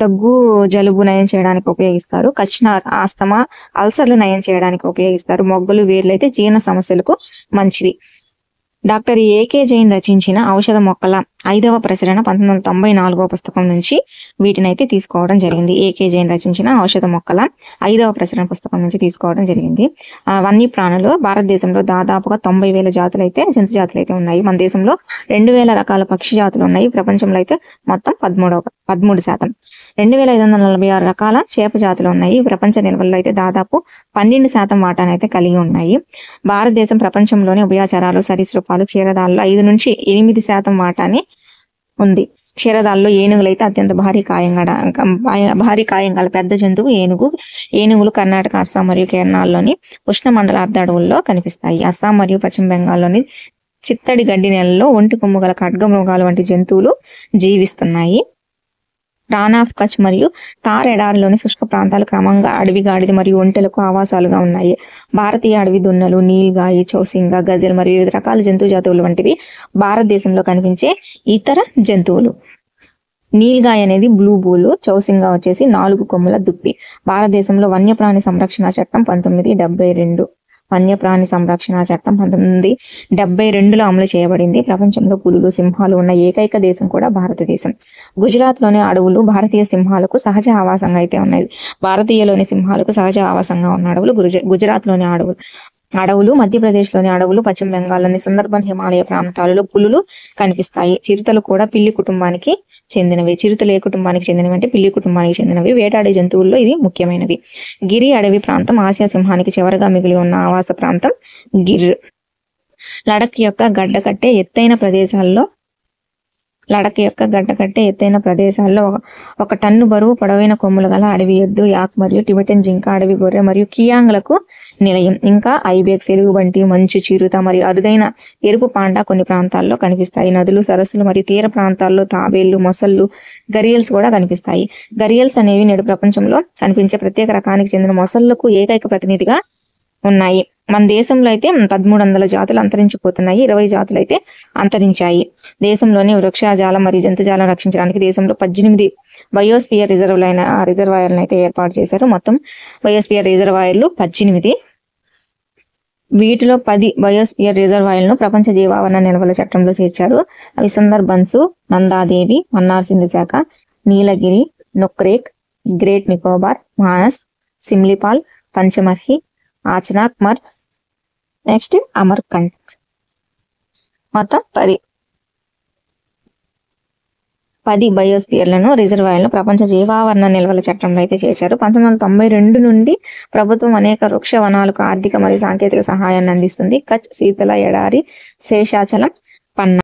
దగ్గు, జలుబు నయం చేయడానికి ఉపయోగిస్తారు. కచ్నార్ ఆస్తమా, అల్సర్లు నయం చేయడానికి ఉపయోగిస్తారు. మొగ్గలు, వేర్లు అయితే జీర్ణ సమస్యలకు మంచివి. డాక్టర్ ఏకే జైన్ రచించిన ఔషధ మొక్కల 5వ ప్రచురణ 1994 పుస్తకం నుంచి వీటినైతే తీసుకోవడం జరిగింది. ఏకే జైన్ రచించిన ఔషధ మొక్కల 5వ ప్రచురణ పుస్తకం నుంచి తీసుకోవడం జరిగింది. వన్యప్రాణులు భారతదేశంలో దాదాపుగా 90,000 జంతు జాతులు అయితే ఉన్నాయి. మన దేశంలో 2,000 రకాల పక్షి జాతులు ఉన్నాయి. ప్రపంచంలో అయితే మొత్తం 13%. 2,546 రకాల చేప జాతులు ఉన్నాయి. ప్రపంచ నిల్వల్లో అయితే దాదాపు 12% వాటానైతే కలిగి ఉన్నాయి. భారతదేశం ప్రపంచంలోని ఉభయచరాలు, సరీసృపాలు, క్షీరదాల్లో 5 నుంచి 8% వాటాని ఉంది. క్షీరదాల్లో ఏనుగులైతే అత్యంత భారీ కాయం గల పెద్ద జంతువు ఏనుగులు కర్ణాటక, అస్సాం మరియు కేరళలోని ఉష్ణమండల అర్ధ అడవుల్లో కనిపిస్తాయి. అస్సాం మరియు పశ్చిమ బెంగాల్లోని చిత్తడి గడ్డి నేలల్లో ఒంటి కొమ్ము గల ఖడ్గమృగాలు వంటి జంతువులు జీవిస్తున్నాయి. రాన్ ఆఫ్ కచ్ మరియు థార్ ఎడారిలోని శుష్క ప్రాంతాలు క్రమంగా అడవి గాడిద మరియు ఒంటెలకు ఆవాసాలుగా ఉన్నాయి. భారతీయ అడవి దున్నలు, నీల్గాయి, చౌసింగ, గజల్ మరియు వివిధ రకాల జంతు జాతువులు వంటివి భారతదేశంలో కనిపించే ఇతర జంతువులు. నీల్గాయ్ అనేది బ్లూ బూలు, చౌసింగ వచ్చేసి 4 కొమ్ముల దుప్పి. భారతదేశంలో వన్యప్రాణి సంరక్షణ చట్టం 1972 వన్యప్రాణి సంరక్షణ చట్టం 1972లో అమలు చేయబడింది. ప్రపంచంలో పులులు, సింహాలు ఉన్న ఏకైక దేశం కూడా భారతదేశం. గుజరాత్లోని అడవులు భారతీయ సింహాలకు సహజ ఆవాసంగా అయితే ఉన్నాయి. భారతీయలోని సింహాలకు సహజ ఆవాసంగా ఉన్న అడవులు గుజరాత్లోని అడవులు. అడవులు, మధ్యప్రదేశ్లోని అడవులు, పశ్చిమ బెంగాల్లోని సుందర్బన్ హిమాలయ ప్రాంతాలలో పులులు కనిపిస్తాయి. చిరుతలు కూడా పిల్లి కుటుంబానికి చెందినవి. చిరుతలు ఏ కుటుంబానికి చెందినవి అంటే పిల్లి కుటుంబానికి చెందినవి. వేటాడే జంతువుల్లో ఇది ముఖ్యమైనది. గిరి అడవి ప్రాంతం ఆసియా సింహానికి చివరగా మిగిలి ఉన్న ఆవాస ప్రాంతం గిర్. లడఖ్ యొక్క గడ్డకట్టే ఎత్తైన ప్రదేశాల్లో 1 టన్ను బరువు పొడవైన కొమ్ములు గల అడవి ఎద్దు, యాక్ మరియు టిబెటన్ జింక, అడవి గొర్రె మరియు కియాంగ్లకు నిలయం. ఇంకా ఐబెక్స్, ఎలుగుబంటి, మంచు చిరుత మరియు అరుదైన ఎరుపు పాండా కొన్ని ప్రాంతాల్లో కనిపిస్తాయి. నదులు, సరస్సులు మరియు తీర ప్రాంతాల్లో తాబేళ్లు, మొసళ్ళు, గరియల్స్ కూడా కనిపిస్తాయి. గరియల్స్ అనేవి నేడు ప్రపంచంలో కనిపించే ప్రత్యేక రకానికి చెందిన మొసళ్లకు ఏకైక ప్రతినిధిగా ఉన్నాయి. మన దేశంలో అయితే 1300 జాతులు అంతరించిపోతున్నాయి. 20 జాతులు అయితే అంతరించాయి. దేశంలోని వృక్షజాలం మరియు జంతుజాలం రక్షించడానికి దేశంలో 18 బయోస్పియర్ రిజర్వాయర్లను అయితే ఏర్పాటు చేశారు. మొత్తం బయోస్పియర్ రిజర్వాయర్లు 18. వీటిలో 10 బయోస్పియర్ రిజర్వాయర్లను ప్రపంచ జీవావరణ నిల్వల చట్టంలో చేర్చారు. అవి సుందర్బన్స్, నందాదేవి, మన్నార్ సింధు శాఖ, నీలగిరి, నొక్రేక్, గ్రేట్ నికోబార్, మానస్, సిమ్లిపాల్, పంచమర్హి, ఆచనాక్మర్, నెక్స్ట్ అమర్కండ్. మొత్తం 10 బయోస్పియర్లను రిజర్వాయర్లను ప్రపంచ జీవావరణ నిల్వల చట్టంలో అయితే చేశారు. 1992 నుండి ప్రభుత్వం అనేక వృక్ష వనాలకు ఆర్థిక మరియు సాంకేతిక సహాయాన్ని అందిస్తుంది. కచ్, శీతల ఎడారి, శేషాచలం, పన్నా